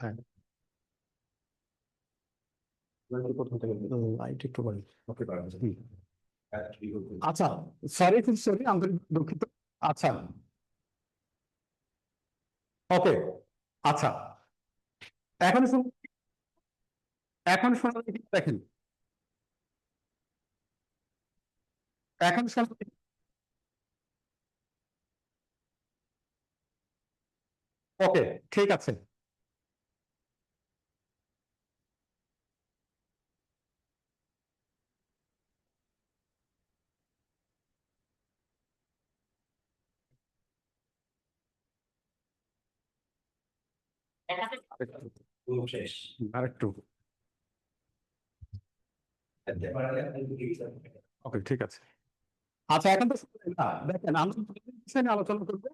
হ্যাঁ, প্রথম থেকে লাইট একটু বাড়ি। হুম। আচ্ছা, সরি খুব সরি, আন্তরিক দুঃখিত। আচ্ছা, ওকে। আচ্ছা, এখন এখন শোনা যায় কি দেখেন, এখন শোনা যায়? ওকে, ঠিক আছে। আরেকটু। ওকে, ঠিক আছে। আচ্ছা, এখন তো শুনলেন না, দেখেন আমরা যে বিষয় নিয়ে আলোচনা করবো,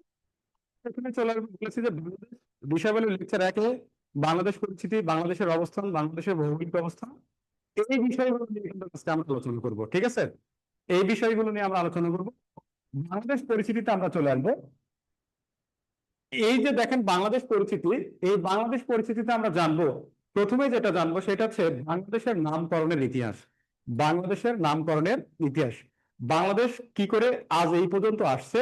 এখানে চলে আসবো, বলেছি যে বাংলাদেশ বিষয়বলী লেকচার 1-এ বাংলাদেশ পরিচিতি, বাংলাদেশের অবস্থান, বাংলাদেশের ভৌগোলিক অবস্থান, এই বিষয়গুলো নিয়ে কিন্তু আজকে আমরা আলোচনা করবো। ঠিক আছে, এই বিষয়গুলো নিয়ে আমরা আলোচনা করবো। বাংলাদেশ পরিচিতিতে আমরা চলে আসবো। এই যে দেখেন বাংলাদেশ পরিচিতি, এই বাংলাদেশ পরিচিতিতে আমরা জানবো, প্রথমে যেটা জানবো সেটা হচ্ছে বাংলাদেশের নামকরণের ইতিহাস। বাংলাদেশের নামকরণের ইতিহাস, বাংলাদেশ কি করে আজ এই পর্যন্ত আসছে,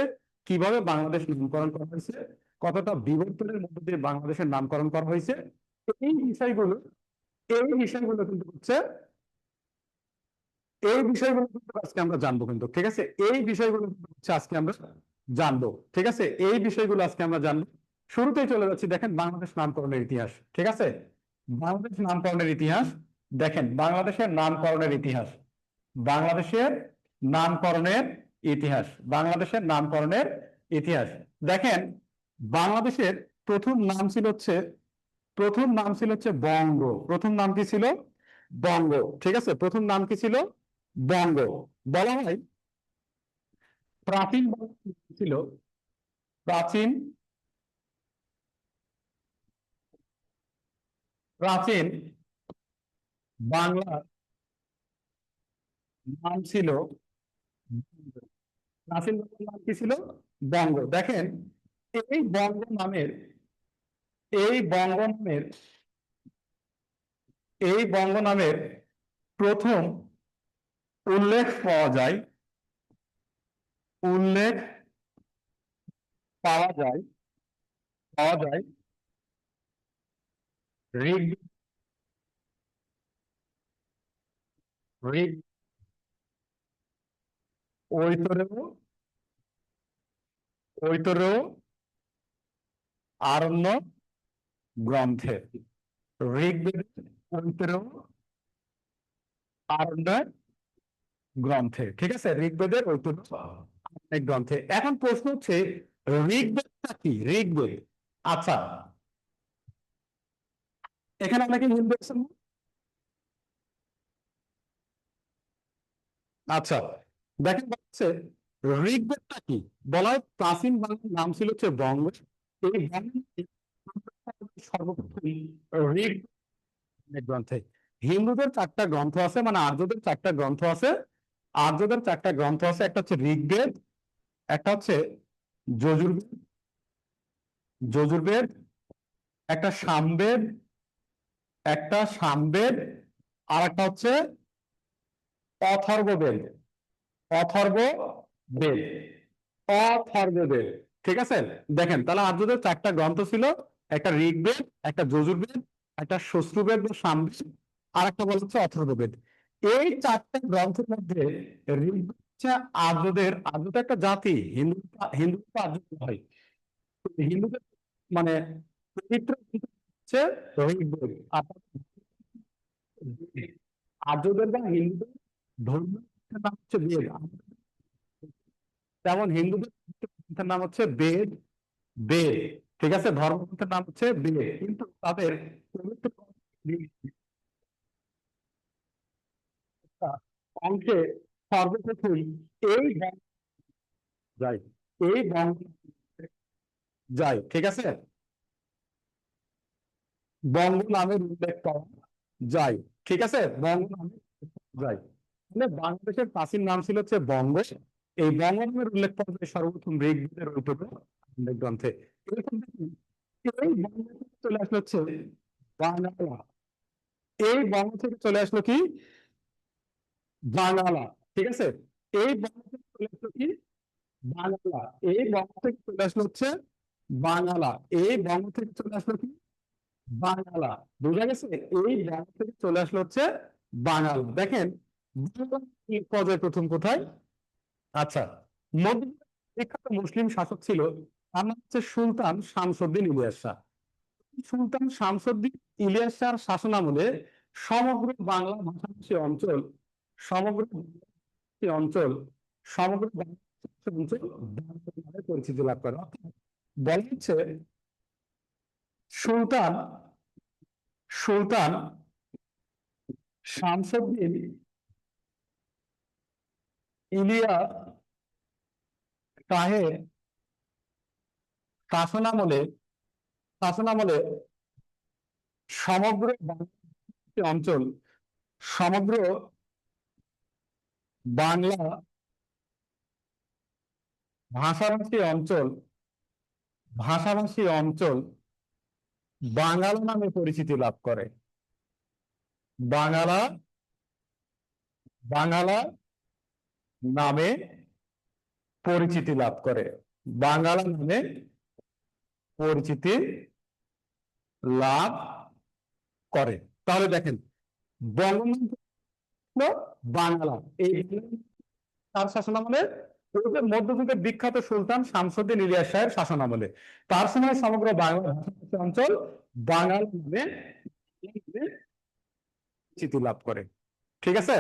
কিভাবে বাংলাদেশ নামকরণ করা হয়েছে, কতটা বিবর্তনের মধ্যে দিয়ে বাংলাদেশের নামকরণ করা হয়েছে, এই বিষয়গুলো এই বিষয়গুলো কিন্তু হচ্ছে এই বিষয়গুলো কিন্তু আজকে আমরা জানবো কিন্তু। ঠিক আছে, এই বিষয়গুলো কিন্তু হচ্ছে আজকে আমরা জানবো। ঠিক আছে, এই বিষয়গুলো আজকে আমরা জানবো। শুরুতেই চলে যাচ্ছি, দেখেন বাংলাদেশ নামকরণের ইতিহাস। ঠিক আছে, বাংলাদেশ নামকরণের ইতিহাস। দেখেন বাংলাদেশের নামকরণের ইতিহাস, বাংলাদেশের নামকরণের ইতিহাস, বাংলাদেশের নামকরণের ইতিহাস। দেখেন বাংলাদেশের প্রথম নাম ছিল হচ্ছে প্রথম নাম ছিল হচ্ছে বঙ্গ। প্রথম নাম কি ছিল? বঙ্গ। ঠিক আছে, প্রথম নাম কি ছিল? বঙ্গ। বলা হয় প্রাচীন বাংলা ছিল, প্রাচীন প্রাচীন বাংলার নাম ছিল বঙ্গ। প্রাচীন বাংলার নাম কি ছিল? বঙ্গ। দেখেন এই বঙ্গ নামের এই বঙ্গ নামের এই বঙ্গ নামের প্রথম উল্লেখ পাওয়া যায়, উল্লেখ পাওয়া যায় পাওয়া যায় ঋগ ঋগ ঐতরেয় ঐতরেয় আরণ্যক গ্রন্থে। ঋগ্বেদের ঐতরেয় আরণ্যক গ্রন্থে। ঠিক আছে, ঋগ্বেদের ঐতরেয় আরণ্যক গ্রন্থে। এখন প্রশ্ন হচ্ছে ঋগ্বেদটা কি? ঋগ্বেদ, আচ্ছা, এখানে অনেকে হিন্দু আছেন না? আচ্ছা, দেখেন বলছে ঋগ্বেদটা কি। বলা হয় প্রাচীন বাংলার নাম ছিল হচ্ছে বঙ্গ। এই বঙ্গ সর্বপ্রথম ঋগ গ্রন্থে। হিন্দুদের 4টা গ্রন্থ আছে, মানে আর্যদের 4টা গ্রন্থ আছে। আর্যদের 4টা গ্রন্থ আছে, একটা হচ্ছে ঋগ্বেদ, একটা হচ্ছে যজুর্বেদ যজুর্বেদ একটা সামবেদ, আর একটা হচ্ছে অথর্ববেদ। অথর্ববেদ অথর্ববেদ। ঠিক আছে, দেখেন তাহলে আর্যদের 4টা গ্রন্থ ছিল, একটা ঋগ্বেদ, একটা যজুর্বেদ, একটা শশ্রুবেদ বা সামবেদ, আর একটা বলা হচ্ছে অথর্ববেদ। এই 4টা গ্রন্থের মধ্যে ঋগ্বেদ হচ্ছে আর্যদের একটা জাতি। হিন্দু হিন্দু আর্য বলা হয়। তো হিন্দুদের মানে পবিত্র গ্রন্থ হচ্ছে ঋগ্বেদ। আর আর্যদের বা হিন্দুদের ধর্মীয় নাম হচ্ছে বেদ। তেমন হিন্দুদের গ্রন্থের নাম হচ্ছে বেদ। বেদ, ঠিক আছে, ধর্মগ্রন্থের নাম হচ্ছে বেদ, কিন্তু তাদের পবিত্র অংশে সর্বপ্রথম এই যায় এই বঙ্গ যায়। ঠিক আছে, বঙ্গ নামের উল্লেখ পাওয়া যায়। ঠিক আছে, বঙ্গ নামে যায়। মানে বাংলাদেশের প্রাচীন নাম ছিল হচ্ছে বঙ্গ। এই বঙ্গ নামের উল্লেখ পাওয়া যায় সর্বপ্রথম ঋগ্বেদের ঐতরেয় গ্রন্থে। এরকম দেখুন, এই বঙ্গ থেকে চলে আসলে হচ্ছে বাংলা, এই বঙ্গ থেকে চলে আসলো কি বাংলা, ঠিক আছে। এই বঙ্গ থেকে চলে আসলো কি বাংলা, এই বঙ্গ থেকে চলে আসলো হচ্ছে বাংলা, এই বঙ্গ থেকে চলে আসলো কি বাংলা, বুঝা গেছে। এই বঙ্গ থেকে চলে আসলো হচ্ছে বাংলা। দেখেন বাংলা পর্যায়ে প্রথম কোথায়, আচ্ছা, মধ্য বিখ্যাত মুসলিম শাসক ছিল, তার নাম হচ্ছে সুলতান শামসুদ্দিন ইলিয়াস শাহ। সুলতান শামসুদ্দিন ইলিয়াস শাহর শাসনামলে সমগ্র বাংলা ভাষাভাষী অঞ্চল, সমগ্র বাংলাভাষী অঞ্চল, সমগ্র বাংলাভাষী অঞ্চল বাংলা নামে পরিচিতি লাভ করে। অর্থাৎ বলা হচ্ছে সুলতান সুলতান শামসুদ্দিন ইলিয়াস শাহের শাসনামলে শাসনামলে সমগ্র বাংলাদেশী অঞ্চল, সমগ্র বাংলা ভাষাভাষী অঞ্চল, ভাষাভাষী অঞ্চল বাংলা নামে পরিচিতি লাভ করে। বাংলা, বাংলা নামে পরিচিতি লাভ করে, বাংলা নামে পরিচিতি লাভ করে। তাহলে দেখেন বঙ্গবন্ধু বাংলা, এই তার শাসনামলে, মধ্যযুগের বিখ্যাত সুলতান শামসুদ্দিন ইলিয়াস শাহের শাসনামলে, তার সময় সমগ্র বাংলা ভাষাভাষী অঞ্চল বাঙাল নামে পরিচিতি লাভ করে, ঠিক আছে।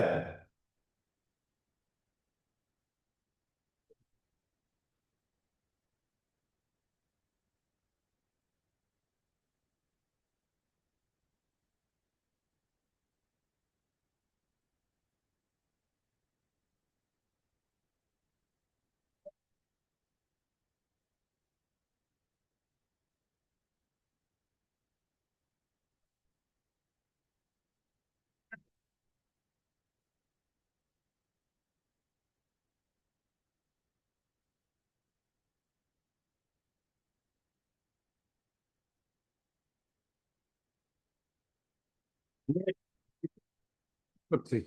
করছি।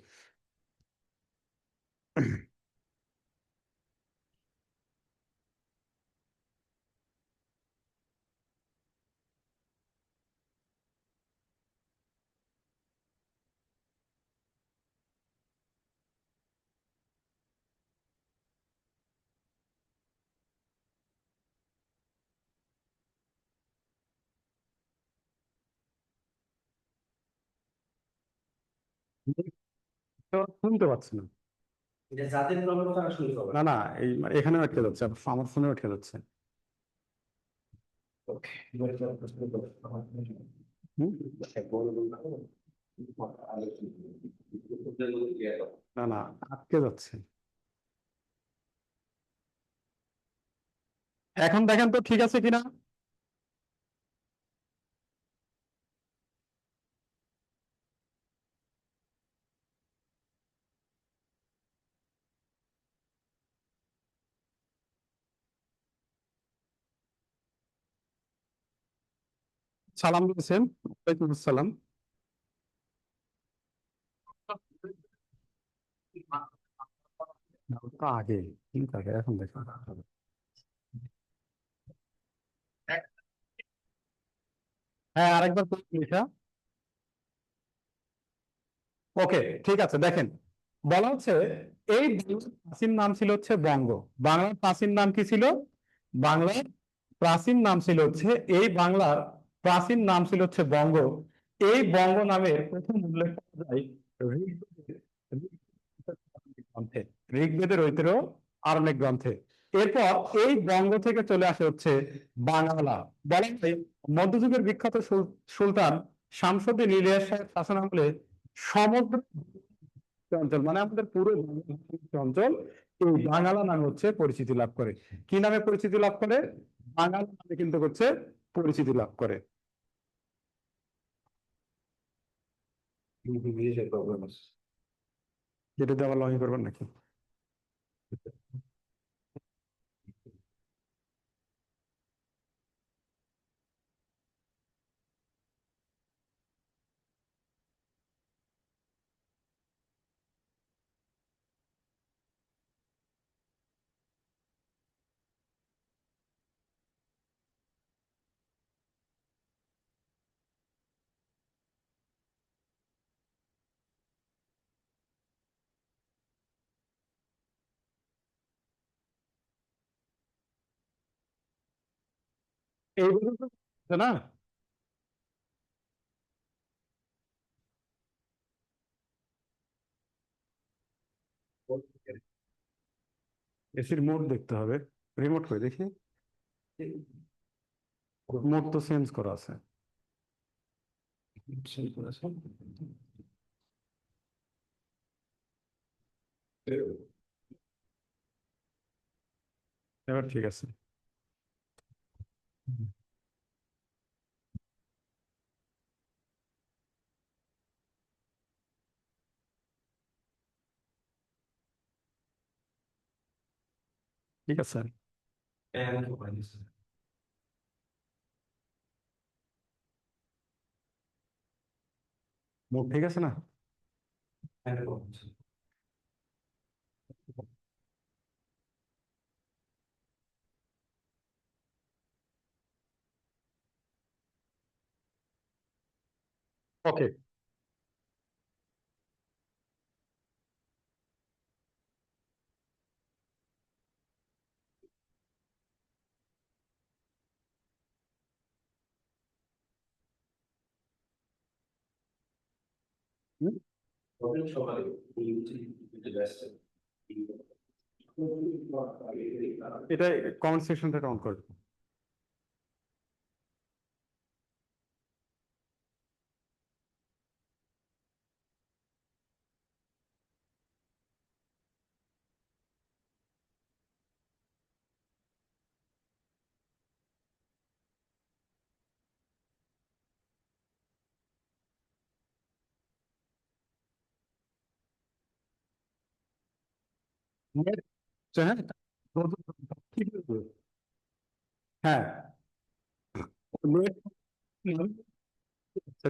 শুনতে পাচ্ছি না। এটা জাতির প্রবলেম তারা শুনতে পাবে না না, এই এখানে আটকে যাচ্ছে, আমার ফোনে আটকে যাচ্ছে। ওকে এবার কি আমরা প্রশ্ন করব হুম? বল না না, আটকে যাচ্ছে। এখন দেখেন তো ঠিক আছে কিনা। সালাম দিয়েছেন, ওয়ালাইকুম আসসালাম। ওটা আগে, ঠিক আছে, এখন দেখুন। হ্যাঁ, আরেকবার লিখা। ওকে, ঠিক আছে, দেখেন বলা হচ্ছে এই বাংলার প্রাচীন নাম ছিল হচ্ছে বঙ্গ। বাংলার প্রাচীন নাম কি ছিল, বাংলার প্রাচীন নাম ছিল হচ্ছে, এই বাংলার প্রাচীন নাম ছিল হচ্ছে বঙ্গ। এই বঙ্গ নামের প্রথম উল্লেখ পাওয়া যায় ঋগ্বেদের, গ্রন্থে, ঋগ্বেদের ঐতিহ্য আরণ্যক গ্রন্থে। এরপর এই বঙ্গ থেকে চলে আসে হচ্ছে বাংলা। বলা হয় মধ্যযুগের বিখ্যাত সুলতান শামসুদ্দিন ইলিয়াস শাহের শাসনামলে সমগ্র অঞ্চল, মানে আমাদের পুরো অঞ্চল এই বাংলা নামে হচ্ছে পরিচিতি লাভ করে। কি নামে পরিচিতি লাভ করে, বাংলা নামে কিন্তু হচ্ছে পরিচিতি লাভ করে। ইংলিশের প্রবলেম আছে যেটাতে আবার লঙ্ঘন করবেন নাকি। এইগুলো তো আছে না। এসির মোড দেখতে হবে, রিমোট করে দেখি, মোড তো চেঞ্জ করা আছে। Change করা আছে। এবার ঠিক আছে। ঠিক আছে, মোড ঠিক আছে না। ওকে, সকালে এটা কমেন্ট সেকশনটা অন করে। নেট, হ্যাঁ, কি বলবো? হ্যাঁ, নেট,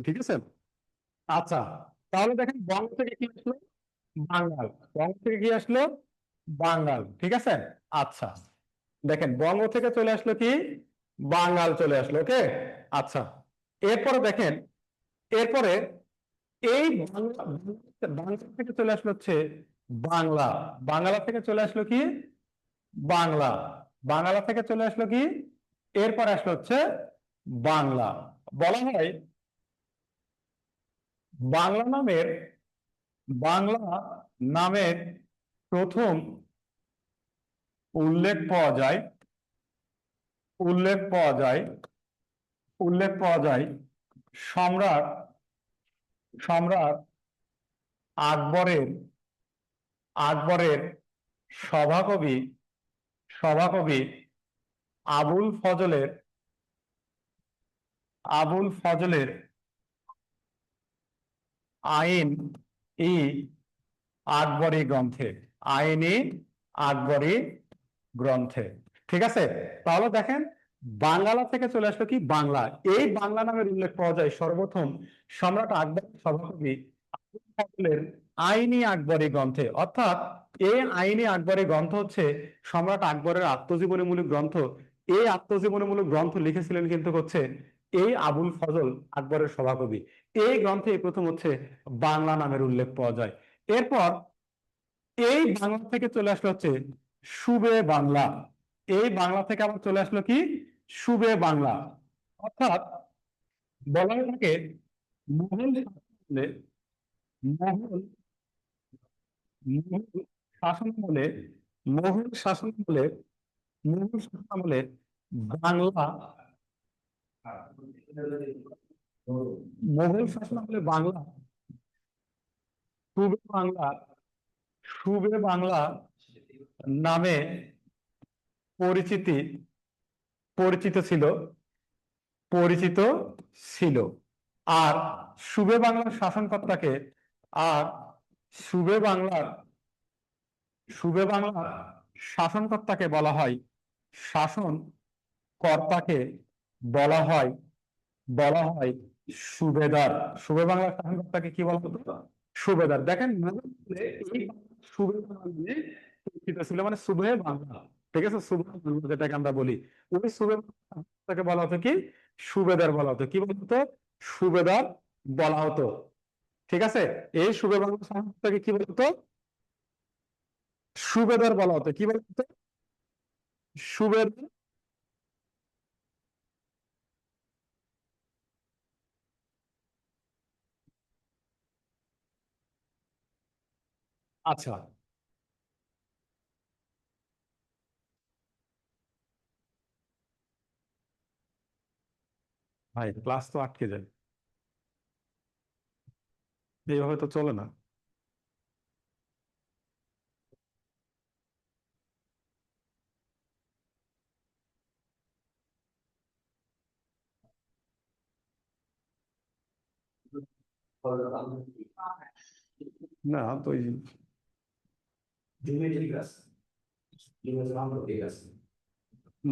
ঠিক আছে। আচ্ছা, তাহলে দেখেন বঙ্গ থেকে কি আসলো, বাঙাল। বঙ্গ থেকে কি আসলো, বাঙাল, ঠিক আছে। আচ্ছা, দেখেন বঙ্গ থেকে চলে আসলো কি, বাঙাল চলে আসলো, ওকে। আচ্ছা, এরপরে দেখেন, এরপরে এই বাংলা, বাংলা থেকে চলে আসলো হচ্ছে বাংলা। বাংলা থেকে চলে আসলো কি, বাংলা। বাংলা থেকে চলে আসলো কি, এরপর আসলো হচ্ছে বাংলা। বলা হয় বাংলা নামের, বাংলা নামের প্রথম উল্লেখ পাওয়া যায়, উল্লেখ পাওয়া যায়, উল্লেখ পাওয়া যায় সম্রাট, সম্রাট আকবরের, আকবরের সভাকবি, সভাকবি আবুল ফজলের, আবুল ফজলের আইন ই আকবরী গ্রন্থে, আইন ই আকবরী গ্রন্থে। ঠিক আছে, তাহলে দেখেন বাংলা থেকে চলে আসলো কি, বাংলা। এই বাংলা নামের উল্লেখ পাওয়া যায় সর্বপ্রথম সম্রাট আকবরের সভাকবি আবুল ফজলের আইনি আকবরী গ্রন্থে। অর্থাৎ এই আইনি আকবরী গ্রন্থ হচ্ছে সম্রাট আকবরের আত্মজীবনীমূলক গ্রন্থ। এই আত্মজীবনীমূলক গ্রন্থ লিখেছিলেন কিন্তু হচ্ছে এই আবুল ফজল, আকবরের সভাকবি। এই গ্রন্থে প্রথম হচ্ছে বাংলা নামের উল্লেখ পাওয়া যায়। এরপর এই বাংলা থেকে চলে আসলো হচ্ছে সুবে বাংলা। এই বাংলা থেকে আবার চলে আসলো কি, সুবে বাংলা। অর্থাৎ বলা হয়ে থাকে মোগল শাসনামলে, মোগল, মোগল শাসনামলে, মোগল শাসনামলে, মোগল শাসনামলে বাংলা, মোগল শাসনামলে বাংলা, সুবে বাংলা, সুবে বাংলা নামে পরিচিতি, পরিচিত ছিল, পরিচিত ছিল। আর সুবে বাংলার শাসনকর্তাকে, আর সুবে বাংলার, সুবে বাংলার শাসনকর্তাকে বলা হয়, শাসন কর্তাকে বলা হয়, বলা হয় সুবেদার। সুবে বাংলার শাসনকর্তাকে কি বলা হতো, সুবেদার। দেখেন মুঘলদের এই সুবে বাংলা নামে পরিচিত ছিল, মানে সুবে বাংলা, ঠিক আছে, সুবে বাংলা যেটাকে আমরা বলি, ওই সুবে বাংলাকে বলা হতো কি, সুবেদার বলা হতো। কি বলা হতো, সুবেদার বলা হতো। ঠিক আছে, এই সুবে বাংলা শাসনকর্তাকে কি বলতো, সুবেদার বলা হতো। কি বলা হতো, সুবেদার, আচ্ছা, ভাই ক্লাস তো আটকে যায়, এইভাবে তো চলে না। না তো জুমে ঠিক আছে, জুমে সাউন্ড ঠিক আছে।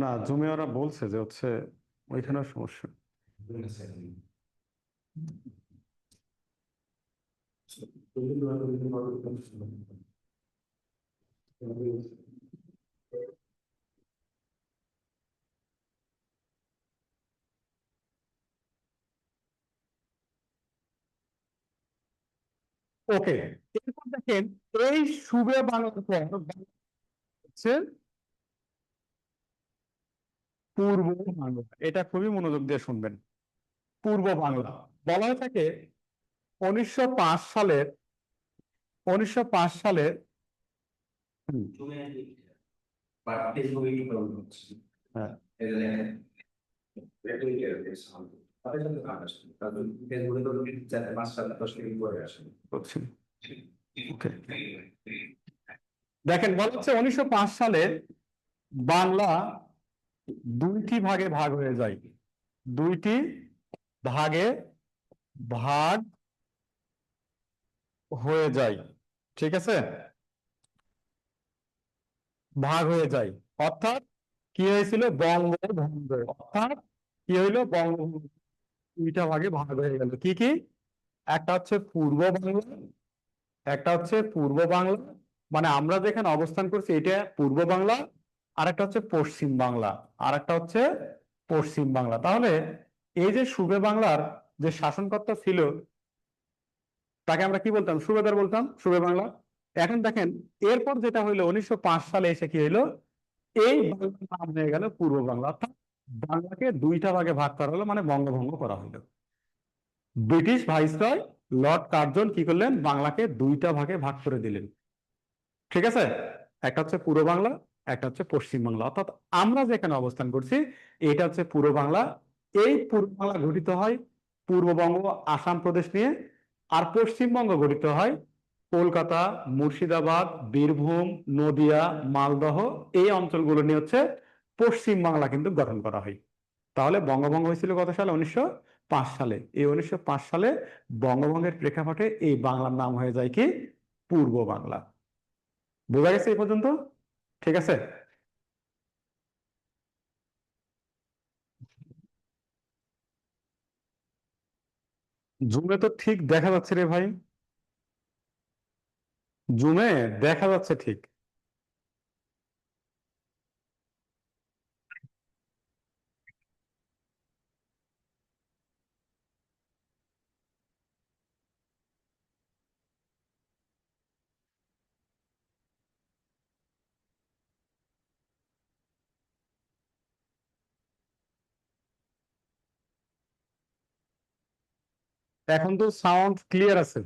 না, জুমে ওরা বলছে যে হচ্ছে ওইখানেও সমস্যা। জুমে সেটিং। ওকে, এরপর দেখেন এই সুবে বাংলার পর হচ্ছে পূর্ব বাংলা। এটা খুবই মনোযোগ দিয়ে শুনবেন। পূর্ব বাংলা বলা হয়ে থাকে 1905 সালের 1905 সালের হুম, জুমে বাট ফেসবুকে কি প্রবলেম হচ্ছে? হ্যাঁ, এই যে দেখেন, ফেসবুকে এর সাউন্ড তাদের সাথে কাজ আছে, কারণ ফেসবুকে তো 4-5 7 10 মিনিট পরে আসে। বুঝছি। ওকে, দেখেন বলা হচ্ছে 1905 সালে বাংলা দুইটি ভাগে ভাগ হয়ে যায়। দুইটি ভাগে ভাগ হয়ে যায়, ঠিক আছে, ভাগ হয়ে যায়। অর্থাৎ কি হয়েছিল, বঙ্গভঙ্গ। অর্থাৎ কি হইলো, বঙ্গভঙ্গ দুইটা ভাগে ভাগ হয়ে গেল। কি কি? একটা হচ্ছে পূর্ব বাংলা, একটা হচ্ছে পূর্ব বাংলা, মানে আমরা যেখানে অবস্থান করছি এটা পূর্ব বাংলা, আর একটা হচ্ছে পশ্চিম বাংলা, আর একটা হচ্ছে পশ্চিম বাংলা। তাহলে এই যে সুবে বাংলার যে শাসনকর্তা ছিল তাকে আমরা কি বলতাম, সুবেদার বলতাম, সুবে বাংলা। এখন দেখেন এরপর যেটা হইলো 1905 সালে এসে কি হইলো, এই বাংলার নাম হয়ে গেল পূর্ব বাংলা। অর্থাৎ বাংলাকে দুইটা ভাগে ভাগ করা হলো, মানে বঙ্গভঙ্গ করা হলো। ব্রিটিশ ভাইসরয় লর্ড কার্জন কি করলেন, বাংলাকে দুইটা ভাগে ভাগ করে দিলেন, ঠিক আছে। একটা হচ্ছে পূর্ব বাংলা, একটা হচ্ছে পশ্চিম বাংলা। অর্থাৎ আমরা যেখানে অবস্থান করছি এটা হচ্ছে পূর্ব বাংলা। এই পূর্ব বাংলা গঠিত হয় পূর্ববঙ্গ, আসাম প্রদেশ নিয়ে। আর পশ্চিমবঙ্গ গঠিত হয় কলকাতা, মুর্শিদাবাদ, বীরভূম, নদিয়া, মালদহ, এই অঞ্চলগুলো নিয়ে হচ্ছে পশ্চিম বাংলা কিন্তু গঠন করা হয়। তাহলে বঙ্গভঙ্গ হয়েছিল কত সালে, 1905 সালে। এই 1905 সালে বঙ্গভঙ্গের প্রেক্ষাপটে এই বাংলার নাম হয়ে যায় কি, পূর্ব বাংলা। বোঝা গেছে এই পর্যন্ত? ঠিক আছে। জুমে তো ঠিক দেখা যাচ্ছে রে ভাই, জুমে দেখা যাচ্ছে ঠিক। এখন তো সাউন্ড ক্লিয়ার আছে,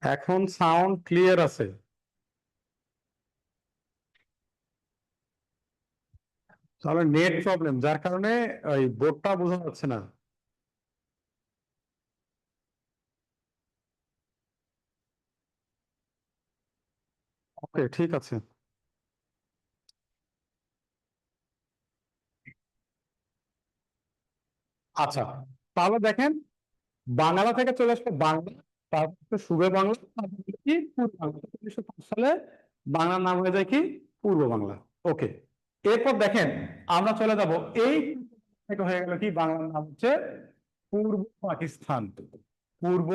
এখন সাউন্ড ক্লিয়ার আছে। তাহলে নেট প্রবলেম, যার কারণে ওই বোর্ডটা বোঝা যাচ্ছে না। ওকে, ঠিক আছে। আচ্ছা, তাহলে দেখেন বাংলা থেকে চলে আসলো বাংলা, তারপর হচ্ছে সুবে বাংলা, তারপর হলো কি পূর্ব বাংলা। 1905 সালে বাংলার নাম হয়ে যায় কি, পূর্ব বাংলা। ওকে, এরপর দেখেন আমরা চলে যাব এই থেকে হয়ে গেল কি, বাংলার নাম হচ্ছে পূর্ব পাকিস্তান। পূর্ব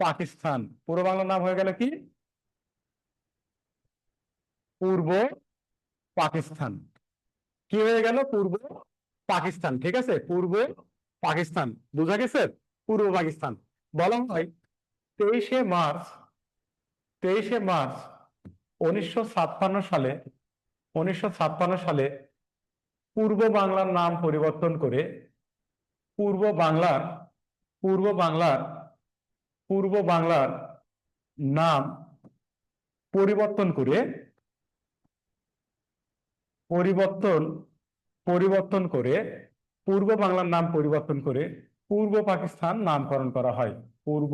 পাকিস্তান, পূর্ব বাংলার নাম হয়ে গেল কি, পূর্ব পাকিস্তান। কি হয়ে গেল, পূর্ব পাকিস্তান, ঠিক আছে, পূর্ব পাকিস্তান। বোঝা গেছে, পূর্ব পাকিস্তান। বলা হয় 23শে মার্চ 23শে মার্চ 1956 সালে 1956 সালে পূর্ব বাংলার নাম পরিবর্তন করে পূর্ব বাংলার পূর্ব বাংলার পূর্ব বাংলার নাম পরিবর্তন করে পরিবর্তন পরিবর্তন করে পূর্ব বাংলার নাম পরিবর্তন করে পূর্ব পাকিস্তান নামকরণ করা হয়। পূর্ব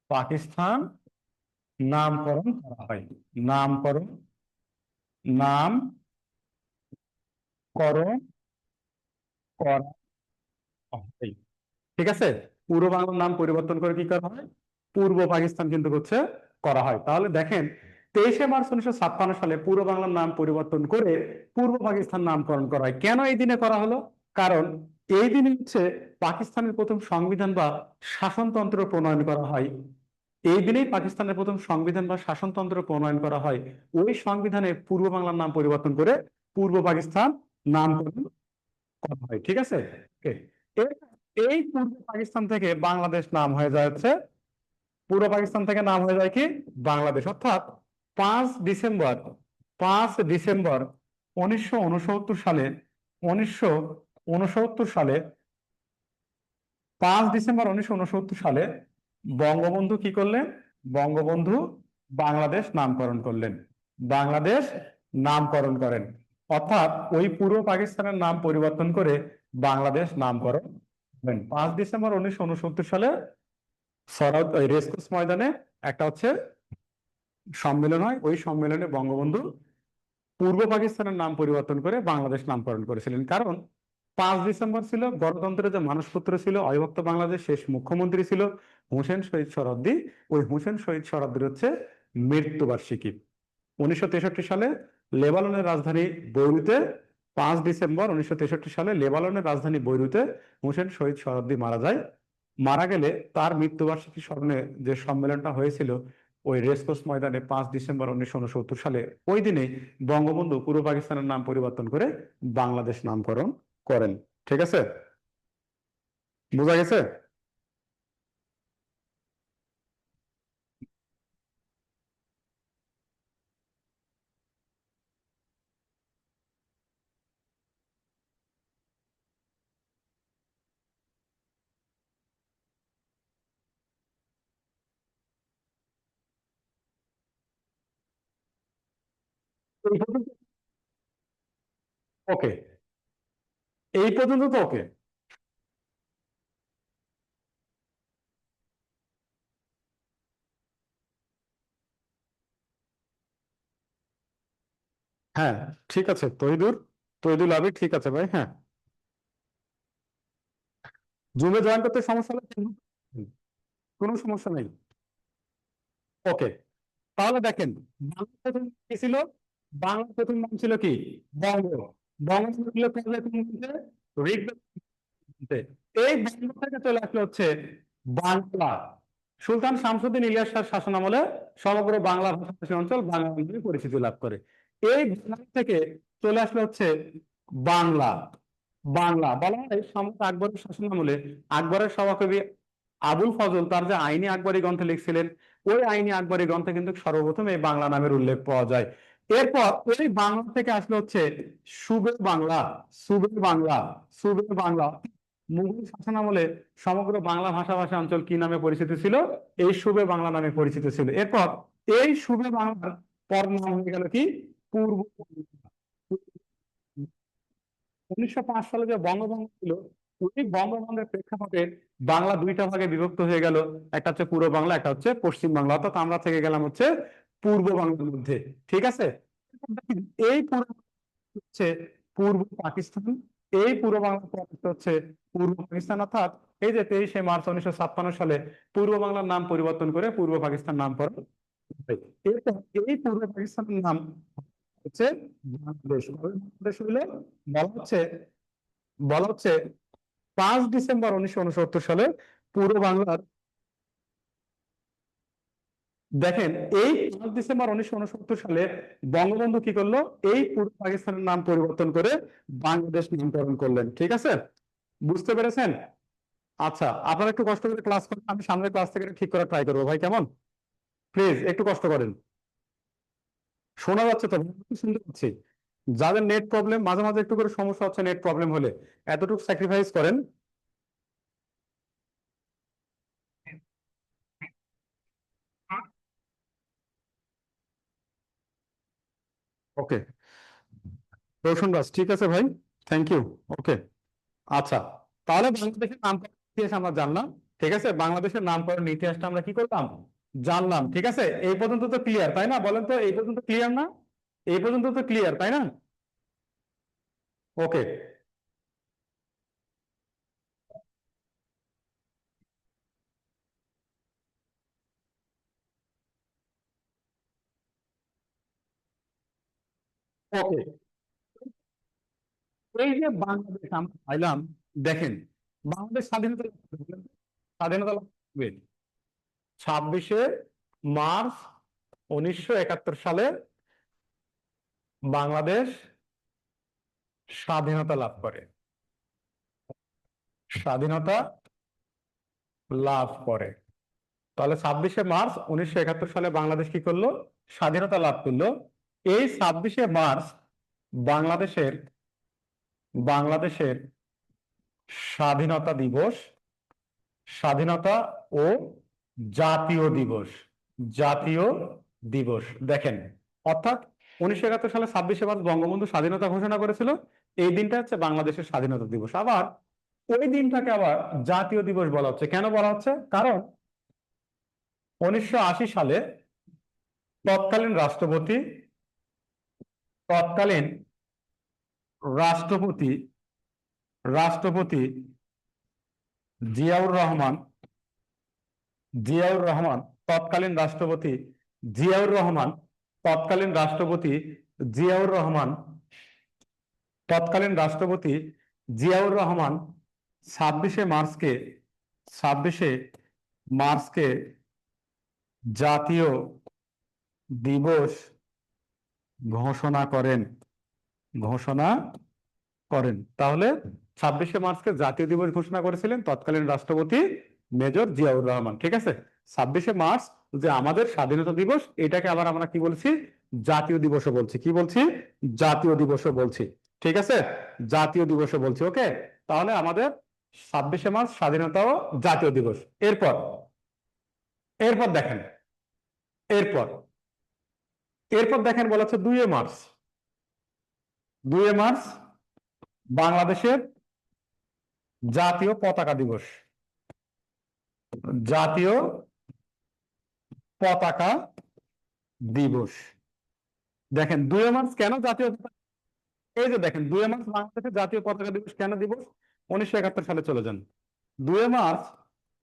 পাকিস্তান নামকরণ করা হয়। নামকরণ নামকরণ করা হয়। ঠিক আছে, পূর্ব বাংলার নাম পরিবর্তন করে কি করা হয়? পূর্ব পাকিস্তান কিন্তু হচ্ছে করা হয়। তাহলে দেখেন, 23শে মার্চ 1956 সালে পূর্ব বাংলার নাম পরিবর্তন করে পূর্ব পাকিস্তান নামকরণ করা হয়। কেন এই দিনে করা হলো? কারণ এই দিনে হচ্ছে পাকিস্তানের প্রথম সংবিধান বা শাসনতন্ত্র প্রণয়ন করা হয়। এই দিনেই পাকিস্তানের প্রথম সংবিধান বা শাসনতন্ত্র প্রণয়ন করা হয়। ওই সংবিধানে পূর্ব বাংলার নাম পরিবর্তন করে পূর্ব পাকিস্তান নামকরণ করা হয়। ঠিক আছে, ওকে। এই পূর্ব পাকিস্তান থেকে বাংলাদেশ নাম হয়ে যায় হচ্ছে, পূর্ব পাকিস্তান থেকে নাম হয়ে যায় কি বাংলাদেশ। অর্থাৎ 5 ডিসেম্বর 5 ডিসেম্বর 1969 সালে 1969 সালে 5 ডিসেম্বর 1969 সালে বঙ্গবন্ধু কি করলেন? বঙ্গবন্ধু বাংলাদেশ নামকরণ করলেন। বাংলাদেশ নামকরণ করেন। অর্থাৎ ওই পূর্ব পাকিস্তানের নাম পরিবর্তন করে বাংলাদেশ নামকরণ করেন। 5 ডিসেম্বর 1969 সালে সরাউদ ওই রেসকোর্স ময়দানে একটা হচ্ছে সম্মেলন হয়। ওই সম্মেলনে বঙ্গবন্ধু পূর্ব পাকিস্তানের নাম পরিবর্তন করে বাংলাদেশ নামকরণ করেছিলেন। কারণ 5 ডিসেম্বর ছিল গণতন্ত্রের যে মানসপুত্র ছিল, অবিভক্ত বাংলাদেশ শেষ মুখ্যমন্ত্রী ছিল হোসেন শহীদ সোহরাওয়ার্দী। ওই হোসেন শহীদ সোহরাওয়ার্দীর হচ্ছে মৃত্যুবার্ষিকী। 1963 সালে লেবাননের রাজধানী বৈরুতে 5 ডিসেম্বর 1963 সালে লেবাননের রাজধানী বৈরুতে হোসেন শহীদ সোহরাওয়ার্দী মারা যায়। মারা গেলে তার মৃত্যুবার্ষিকী স্মরণে যে সম্মেলনটা হয়েছিল ওই রেসকোর্স ময়দানে 5 ডিসেম্বর 1969 সালে, ওই দিনে বঙ্গবন্ধু পূর্ব পাকিস্তানের নাম পরিবর্তন করে বাংলাদেশ নামকরণ করেন। ঠিক আছে, বোঝা গেছে? এই পর্যন্ত ওকে, এই পর্যন্ত তো ওকে। হ্যাঁ, ঠিক আছে তহিদুর, তহিদুল আবিদ, ঠিক আছে ভাই। হ্যাঁ, জুমে জয়েন করতে সমস্যা হলে কোনো সমস্যা নেই। ওকে, তাহলে দেখেন, বাংলা প্রথম কি ছিল? বাংলা প্রথম নাম ছিল কি? বঙ্গ। বঙ্গ ছিল ঋগ্বেদ। এই বঙ্গ থেকে চলে আসলে হচ্ছে বাংলা। সুলতান শামসুদ্দিন ইলিয়াস শাহ শাসন আমলে সমগ্র বাংলা ভাষাভাষী অঞ্চল বাংলা নামে পরিচিতি লাভ করে। এই বাংলা থেকে চলে আসলে হচ্ছে বাংলা। বাংলা বলা হয় সম্রাট আকবরের শাসন আমলে আকবরের সভাকবি আবুল ফজল তার যে আইনি আকবরী গ্রন্থে লিখছিলেন, ওই আইনি আকবরী গ্রন্থে কিন্তু সর্বপ্রথম এই বাংলা নামের উল্লেখ পাওয়া যায়। এরপর ওই বাংলা থেকে আসলে হচ্ছে সুবের বাংলা। সুবের বাংলা, সুবের বাংলা। মুঘল শাসন আমলে সমগ্র বাংলা ভাষাভাষী অঞ্চল কি নামে পরিচিত ছিল? এই সুবে বাংলা নামে পরিচিত ছিল। এরপর এই সুবে বাংলার পর নাম হয়ে গেল কি? পূর্ব বাংলা। 1905 সালে যে বঙ্গভঙ্গ ছিল, ওই বঙ্গভঙ্গের প্রেক্ষাপটে বাংলা দুইটা ভাগে বিভক্ত হয়ে গেল। একটা হচ্ছে পূর্ব বাংলা, একটা হচ্ছে পশ্চিম বাংলা। অর্থাৎ আমরা থেকে গেলাম হচ্ছে পূর্ব বাংলার মধ্যে। ঠিক আছে, এই পূর্ব হচ্ছে পূর্ব পাকিস্তান। এই পূর্ব বাংলার পর হচ্ছে পূর্ব পাকিস্তান। অর্থাৎ এই যে 23শে মার্চ 1956 সালে পূর্ব বাংলার নাম পরিবর্তন করে পূর্ব পাকিস্তান নামকরণ হয়। এরপর এই পূর্ব পাকিস্তানের নাম হচ্ছে বাংলাদেশ। বাংলাদেশ হইলে বলা হচ্ছে বলা হচ্ছে 5 ডিসেম্বর 1969 সালে পূর্ব বাংলার, দেখেন, এই 5 ডিসেম্বর 1969 সালে বঙ্গবন্ধু কি করলো? এই পূর্ব পাকিস্তানের নাম পরিবর্তন করে বাংলাদেশ নামকরণ করলেন। ঠিক আছে, বুঝতে পেরেছেন? আচ্ছা, আপনারা একটু কষ্ট করে ক্লাস করেন, আমি সামনের ক্লাস থেকে এটা ঠিক করার ট্রাই করবো ভাই, কেমন? প্লিজ একটু কষ্ট করেন। শোনা যাচ্ছে তো? শুনতে পাচ্ছি। যাদের নেট প্রবলেম, মাঝে মাঝে একটু করে সমস্যা হচ্ছে নেট প্রবলেম হলে, এতটুকু স্যাক্রিফাইস করেন। ওকে, রোশন দাস, ঠিক আছে ভাই, থ্যাংক ইউ। ওকে, আচ্ছা, তাহলে বাংলাদেশের নামকরণ ইতিহাস আমরা জানলাম। ঠিক আছে, বাংলাদেশের নামকরণ ইতিহাসটা আমরা কি করলাম, জানলাম। ঠিক আছে, এই পর্যন্ত তো ক্লিয়ার, তাই না? বলেন তো, এই পর্যন্ত ক্লিয়ার না? এই পর্যন্ত তো ক্লিয়ার, তাই না? ওকে, ওকে, এই যে বাংলাদেশ আমরা পাইলাম, দেখেন, বাংলাদেশ স্বাধীনতা, স্বাধীনতা লাভ করবে 26শে মার্চ 1971 সালে বাংলাদেশ স্বাধীনতা লাভ করে, স্বাধীনতা লাভ করে। তাহলে 26শে মার্চ 1971 সালে বাংলাদেশ কি করলো, স্বাধীনতা লাভ করলো। এই 26শে মার্চ বাংলাদেশের বাংলাদেশের স্বাধীনতা দিবস, স্বাধীনতা ও জাতীয় দিবস, জাতীয় দিবস। দেখেন, অর্থাৎ 1971 সালে 26শে মার্চ বঙ্গবন্ধু স্বাধীনতা ঘোষণা করেছিল, এই দিনটা হচ্ছে বাংলাদেশের স্বাধীনতা দিবস। আবার ওই দিনটাকে আবার জাতীয় দিবস বলা হচ্ছে। কেন বলা হচ্ছে? কারণ 1980 সালে তৎকালীন রাষ্ট্রপতি তৎকালীন রাষ্ট্রপতি রাষ্ট্রপতি জিয়াউর রহমান জিয়াউর রহমান তৎকালীন রাষ্ট্রপতি জিয়াউর রহমান তৎকালীন রাষ্ট্রপতি জিয়াউর রহমান তৎকালীন রাষ্ট্রপতি জিয়াউর রহমান 26শে মার্চকে জাতীয় দিবস ঘোষণা করেন, ঘোষণা করেন। তাহলে 26শে মার্চকে জাতীয় দিবস ঘোষণা করেছিলেন তৎকালীন রাষ্ট্রপতি মেজর জিয়াউর রহমান। ঠিক আছে, 26শে মার্চ যে আমাদের স্বাধীনতা দিবস, এটাকে আবার আমরা কি বলছি, জাতীয় দিবসও বলছি। কি বলছি? জাতীয় দিবসও বলছি। ঠিক আছে, জাতীয় দিবসও বলছি। ওকে, তাহলে আমাদের 26শে মার্চ স্বাধীনতা ও জাতীয় দিবস। এরপর এরপর দেখেন, এরপর এরপর দেখেন বলা হচ্ছে 2 মার্চ, 2 মার্চ বাংলাদেশের জাতীয় পতাকা দিবস, জাতীয় পতাকা দিবস। দেখেন 2 মার্চ কেন জাতীয় পতাকা? এই যে দেখেন, 2 মার্চ বাংলাদেশের জাতীয় পতাকা দিবস কেন দিবস? 1971 সালে চলে যান। 2 মার্চ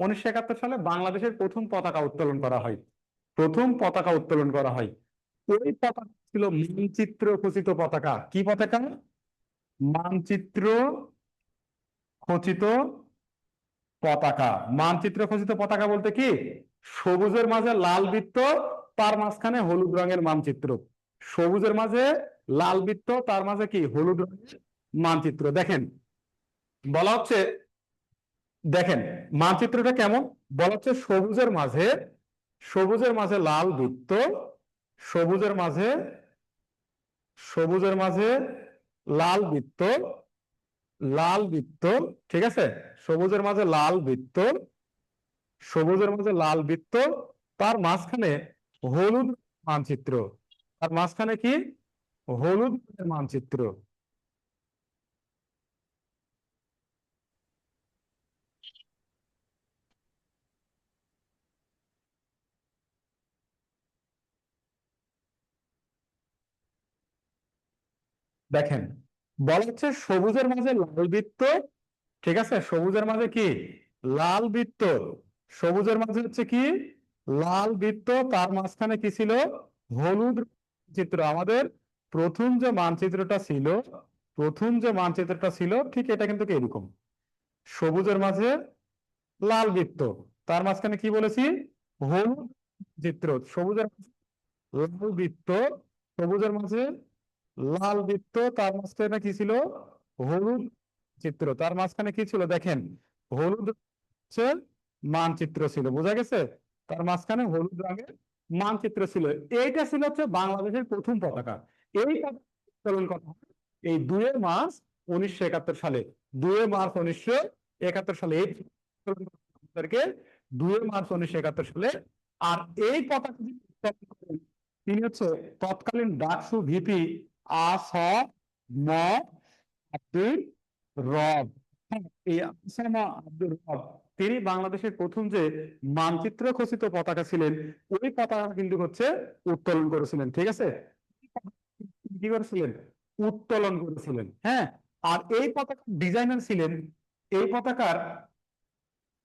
1971 সালে বাংলাদেশের প্রথম পতাকা উত্তোলন করা হয়, প্রথম পতাকা উত্তোলন করা হয়। ওই পতাকা ছিল মানচিত্র খচিত পতাকা। কি পতাকা? মানচিত্র খচিত পতাকা। মানচিত্র খচিত পতাকা বলতে কি, সবুজের মাঝে লাল বৃত্ত, তার মাঝখানে হলুদ রঙের মানচিত্র। সবুজের মাঝে লাল বৃত্ত, তার মাঝে কি, হলুদ রঙের মানচিত্র। দেখেন বলা হচ্ছে, দেখেন মানচিত্রটা কেমন বলা হচ্ছে, সবুজের মাঝে লাল বৃত্ত, সবুজের মাঝে সবুজের মাঝে লাল বৃত্ত, লাল বৃত্ত। ঠিক আছে, সবুজের মাঝে লাল বৃত্ত, সবুজের মধ্যে লাল বৃত্ত, তার মাঝখানে হলুদ মানচিত্র, তার মাঝখানে কি, হলুদ মানচিত্র। দেখেন বলা হচ্ছে সবুজের মাঝে লাল বৃত্ত, ঠিক আছে, সবুজের মাঝে কি, লাল বৃত্ত, সবুজের মাঝে হচ্ছে কি, লাল বৃত্ত, তার মাঝখানে কি ছিল, হলুদ চিত্র। আমাদের প্রথম যে মানচিত্রটা ছিল, প্রথম যে মানচিত্রটা ছিল ঠিক এটা কিন্তু এরকম, সবুজের মাঝে লাল বৃত্ত, তার মাঝখানে কি বলেছি, হলুদ চিত্র। সবুজের লাল বৃত্ত, সবুজের মাঝে লাল বৃত্ত, তার মাঝখানে কি ছিল, হলুদ চিত্র, তার মাঝখানে কি ছিল, দেখেন হলুদ হচ্ছে মানচিত্র ছিল। বোঝা গেছে? তার মাঝখানে হলুদ রঙের মানচিত্র ছিল। এইটা ছিল হচ্ছে বাংলাদেশের প্রথম পতাকা। এই পতাকা উত্তোলন করা হয় এই 2 মার্চ 1971 সালে। 2 মার্চ 1971 সালে এই উত্তোলন 2 মার্চ 1971 সালে। আর এই পতাকা যিনি উত্তোলন করেন তিনি হচ্ছে তৎকালীন ডাকসু ভিপি ম আব্দুর রব। হ্যাঁ, এই আব্দুর রব তিনি বাংলাদেশের প্রথম যে মানচিত্র খচিত পতাকা ছিলেন, ওই পতাকা কিন্তু হচ্ছে উত্তোলন করেছিলেন। ঠিক আছে, কি করেছিলেন? উত্তোলন করেছিলেন। হ্যাঁ, আর এই পতাকার ডিজাইনার ছিলেন, এই পতাকার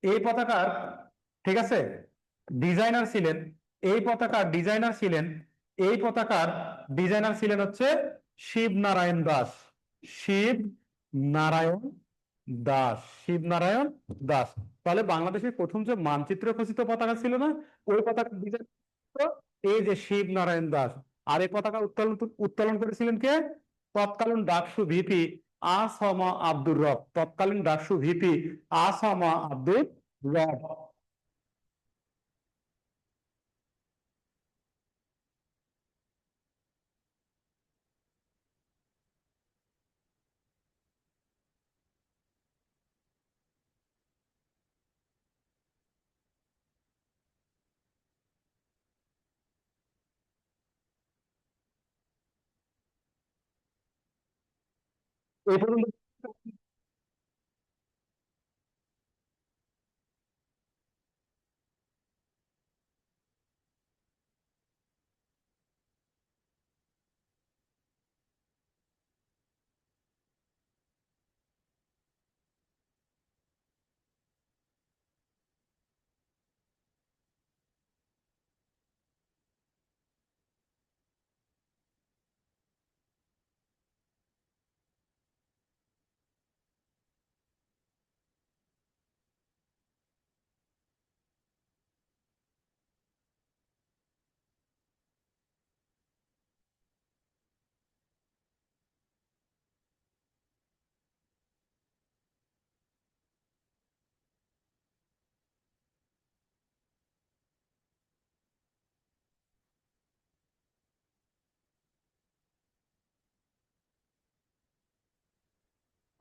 এই পতাকার ঠিক আছে ডিজাইনার ছিলেন, এই পতাকার ডিজাইনার ছিলেন এই পতাকার ডিজাইনার ছিলেন হচ্ছে শিবনারায়ণ দাস। শিব নারায়ণ শিবনারায়ণ দাস। তাহলে বাংলাদেশের প্রথম যে মানচিত্র খচিত পতাকা ছিল না, ওই পতাকার ডিজাইন এই যে শিবনারায়ণ দাস। আর এই পতাকা উত্তোলন উত্তোলন করেছিলেন কে? তৎকালীন ডাকসু ভিপি আব্দুর রব। তৎকালীন ডাকসু ভিপি আব্দুর রব। এই পর্যন্ত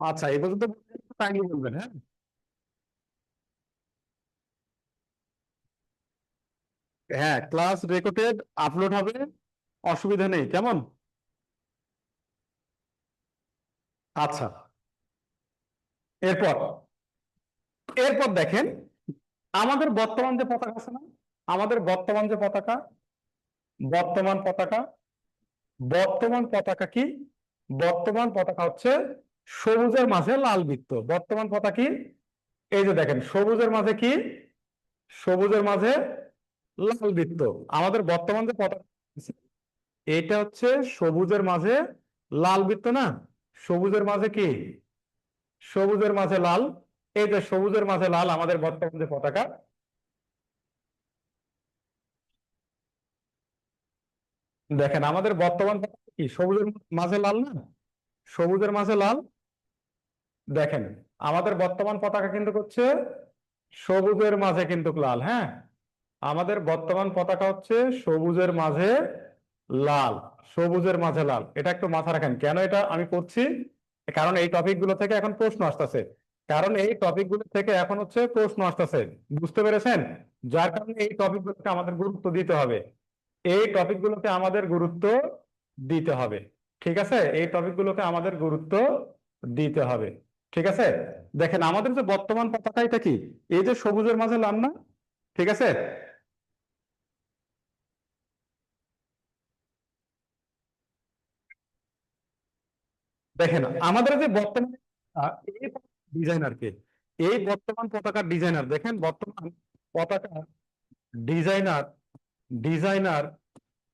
আচ্ছা, এই পর্যন্ত কাইন্ডলি বলবেন। হ্যাঁ, হ্যাঁ, ক্লাস রেকর্ডেড আপলোড হবে, অসুবিধা নেই। কেমন? আচ্ছা, এরপর এরপর দেখেন, আমাদের বর্তমান যে পতাকা আছে না, আমাদের বর্তমান যে পতাকা, বর্তমান পতাকা বর্তমান পতাকা কি? বর্তমান পতাকা হচ্ছে সবুজের মাঝে লাল বৃত্ত। বর্তমান পতাকা কি? এই যে দেখেন, সবুজের মাঝে কি? সবুজের মাঝে লাল বৃত্ত। আমাদের বর্তমান যে পতাকা আছে, এটা হচ্ছে সবুজের মাঝে লাল বৃত্ত না? সবুজের মাঝে কি? সবুজের মাঝে লাল। এই যে সবুজের মাঝে লাল আমাদের বর্তমান যে পতাকা। দেখেন, আমাদের বর্তমান পতাকা কি সবুজের মাঝে লাল না? সবুজের মাঝে লাল। দেখেন, আমাদের বর্তমান পতাকা কিন্তু হচ্ছে সবুজের মাঝে কিন্তু লাল। হ্যাঁ, আমাদের বর্তমান পতাকা হচ্ছে সবুজের মাঝে লাল। সবুজের মাঝে লাল, এটা একটু মাথা রাখেন। কেন এটা আমি করছি? কারণ এই টপিক গুলো থেকে এখন প্রশ্ন আসতেছে। কারণ এই টপিক গুলো থেকে এখন হচ্ছে প্রশ্ন আসতেছে। বুঝতে পেরেছেন? যার কারণে এই টপিক গুলোকে আমাদের গুরুত্ব দিতে হবে। এই টপিক গুলোকে আমাদের গুরুত্ব দিতে হবে। ঠিক আছে, এই টপিক গুলোকে আমাদের গুরুত্ব দিতে হবে। ঠিক আছে, দেখেন আমাদের যে বর্তমান পতাকা, এটা কি? এই যে সবুজের মাঝে লাল না? ঠিক আছে, দেখেন আমাদের যে বর্তমান এই ডিজাইনার কে? এই বর্তমান পতাকার ডিজাইনার, দেখেন বর্তমান পতাকা ডিজাইনার ডিজাইনার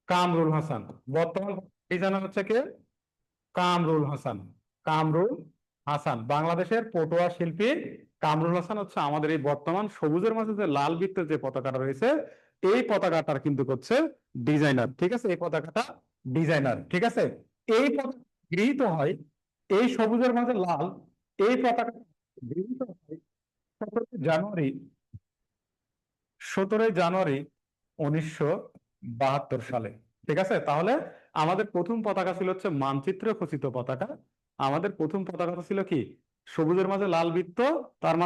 কামরুল হাসান। বর্তমান ডিজাইনার হচ্ছে কে? কামরুল হাসান। কামরুল হাসান, বাংলাদেশের পটুয়া শিল্পী কামরুল হাসান হচ্ছে আমাদের এই বর্তমান সবুজের মাঝে যে লাল বৃত্তের যে পতাকাটা রয়েছে, এই পতাকাটার কিন্তু হচ্ছে ডিজাইনার। ঠিক আছে, এই পতাকাটা ডিজাইনার। ঠিক আছে, এই পতাকা গৃহীত হয়, এই সবুজের মাঝে লাল, এই পতাকা গৃহীত হয় 17 জানুয়ারি 17 জানুয়ারি 1972 সালে। ঠিক আছে, তাহলে আমাদের প্রথম পতাকা ছিল হচ্ছে মানচিত্র খচিত পতাকা। আমাদের প্রথম পতাকাটা ছিল কি? সবুজের মাঝে লাল বৃত্ত, তার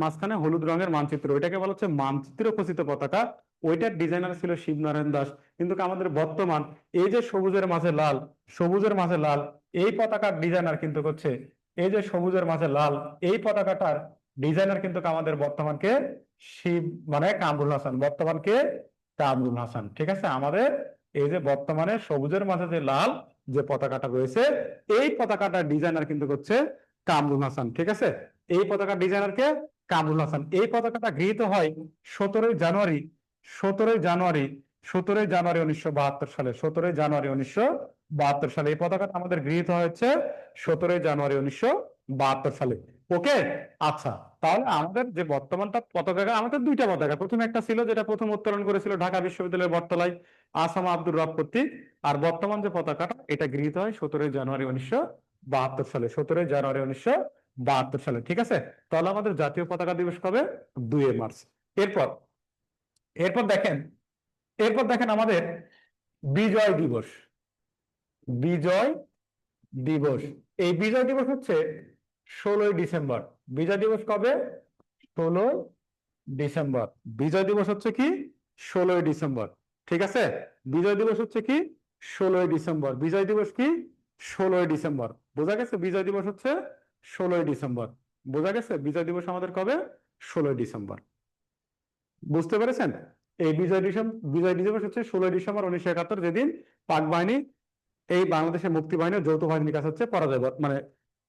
মাঝখানে হলুদ রঙের মানচিত্র, ওইটাকে বলা হচ্ছে মানচিত্র খচিত পতাকা। ওইটার ডিজাইনার ছিল শিবনারায়ণ দাস। কিন্তু আমাদের বর্তমান এই যে সবুজের মাঝে লাল, সবুজের মাঝে লাল, এই পতাকার ডিজাইনার কিন্তু হচ্ছে, এই যে সবুজের মাঝে লাল এই পতাকাটার ডিজাইনার কিন্তু আমাদের বর্তমানকে শিব মানে কামরুল হাসান, বর্তমানকে কামরুল হাসান। ঠিক আছে, আমাদের এই যে বর্তমানে সবুজের মাঝে যে লাল যে পতাকাটা রয়েছে, এই পতাকাটার ডিজাইনার কিন্তু হচ্ছে কামরুল হাসান। ঠিক আছে, এই পতাকার ডিজাইনার কে? কামরুল হাসান। এই পতাকাটা গৃহীত হয় 17ই জানুয়ারি, 17ই জানুয়ারি, 17ই জানুয়ারি 1972 সালে, 17ই জানুয়ারি 1972 সালে এই পতাকাটা আমাদের গৃহীত হয়েছে 17ই জানুয়ারি 1972 সালে। ওকে, আচ্ছা, তাহলে আমাদের যে বর্তমানটা পতাকা, আমাদের দুইটা পতাকা, প্রথম একটা ছিল যেটা প্রথম উত্তোলন করেছিল ঢাকা বিশ্ববিদ্যালয়ের বটতলায় আসাম আব্দুর রব কর্তৃক, আর বর্তমান যে পতাকাটা এটা গৃহীত হয় 17ই জানুয়ারি 1972 সালে, 17ই জানুয়ারি 1972 সালে। ঠিক আছে, তাহলে আমাদের জাতীয় পতাকা দিবস কবে? 2 মার্চ। এরপর এরপর দেখেন, এরপর দেখেন আমাদের বিজয় দিবস। বিজয় দিবস, এই বিজয় দিবস হচ্ছে 16ই ডিসেম্বর। বিজয় দিবস কবে? 16ই ডিসেম্বর। বিজয় দিবস হচ্ছে কি? 16ই ডিসেম্বর। ঠিক আছে, বিজয় দিবস হচ্ছে কি? 16ই ডিসেম্বর। বিজয় দিবস কি? 16ই ডিসেম্বর। বোঝা গেছে? বিজয় দিবস হচ্ছে 16ই ডিসেম্বর। বোঝা গেছে? বিজয় দিবস আমাদের কবে? 16ই ডিসেম্বর। বুঝতে পেরেছেন? এই বিজয় দিবস হচ্ছে 16ই ডিসেম্বর 1971, যেদিন পাক বাহিনী এই বাংলাদেশের মুক্তি বাহিনীর যৌথ বাহিনীর কাছে হচ্ছে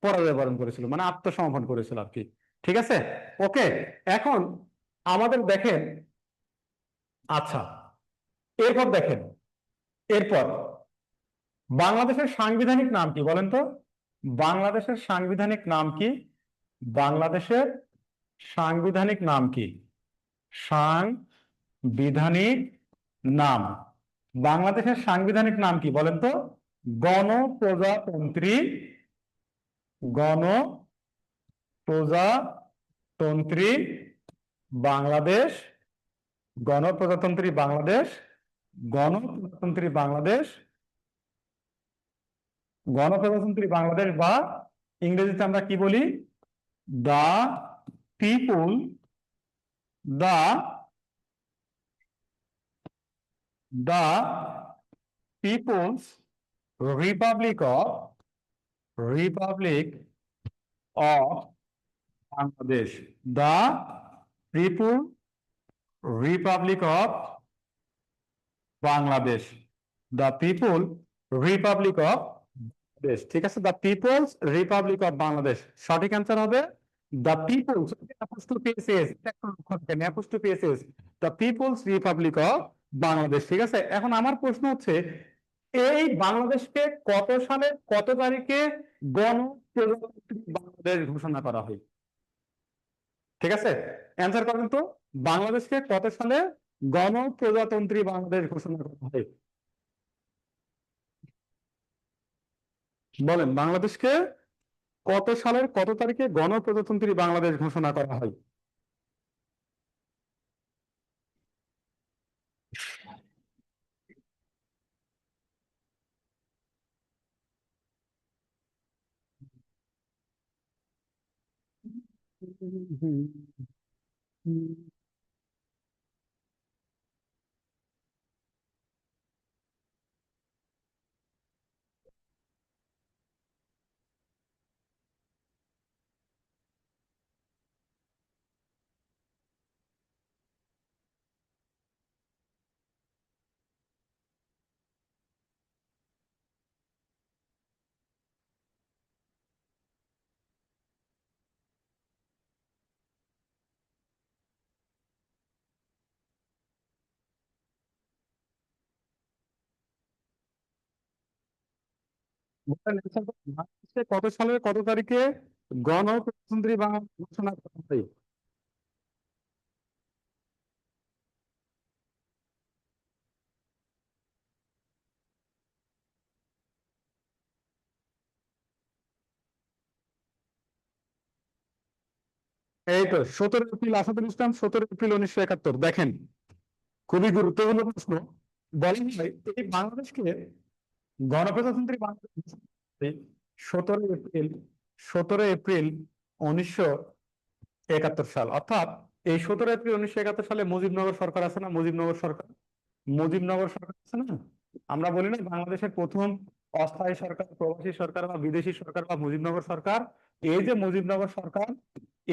পরাজয় বরণ করেছিল, মানে আত্মসমর্পণ করেছিল আর কি। ঠিক আছে, ওকে। এখন আমাদের দেখেন, আচ্ছা, এরপর দেখেন, এরপর বাংলাদেশের সাংবিধানিক নাম কি বলেন তো? বাংলাদেশের সাংবিধানিক নাম কি? বাংলাদেশের সাংবিধানিক নাম কি? সাংবিধানিক নাম, বাংলাদেশের সাংবিধানিক নাম কি বলেন তো? গণপ্রজাতন্ত্রী, গণপ্রজাতন্ত্রী বাংলাদেশ, গণপ্রজাতন্ত্রী বাংলাদেশ, গণপ্রজাতন্ত্রী বাংলাদেশ, গণপ্রজাতন্ত্রী বাংলাদেশ, বা ইংরেজিতে আমরা কি বলি? The people, the the people's republic of Bangladesh, the people republic of Bangladesh, the people republic of desh. ঠিক আছে, the people's republic of Bangladesh. সঠিক অ্যান্সার হবে the people's, the people's republic of Bangladesh. ঠিক আছে, এখন আমার প্রশ্ন হচ্ছে, এই বাংলাদেশকে কত সালে কত তারিখে গণপ্রজাতন্ত্রী বাংলাদেশ ঘোষণা করা হয়? ঠিক আছে, অ্যান্সার করেন তো, বাংলাদেশকে কত সালে গণপ্রজাতন্ত্রী বাংলাদেশ ঘোষণা করা হয়? বলেন, বাংলাদেশকে কত সালের কত তারিখে গণপ্রজাতন্ত্রী বাংলাদেশ ঘোষণা করা হয়? বলেন, answer বলেন। বাংলাদেশকে কত সালের কত তারিখে গণপ্রজাতন্ত্রী বাংলাদেশ ঘোষণা করা হয়? এই তো 17 এপ্রিল, আসাদুল ইসলাম, 17 এপ্রিল 1971। দেখেন, খুবই গুরুত্বপূর্ণ প্রশ্ন। বলেন ভাই, এই বাংলাদেশকে গণপ্রজাতন্ত্রী বাংলাদেশ ঘোষণা করা হয় 17 এপ্রিল, 17 এপ্রিল 1971 সাল, অর্থাৎ এই 17 এপ্রিল 1971 সালে মুজিবনগর সরকার আছে না, মুজিবনগর সরকার, মুজিবনগর সরকার আছে না, আমরা বলি না বাংলাদেশের প্রথম অস্থায়ী সরকার, প্রবাসী সরকার বা বিদেশি সরকার বা মুজিবনগর সরকার। এই যে মুজিবনগর সরকার,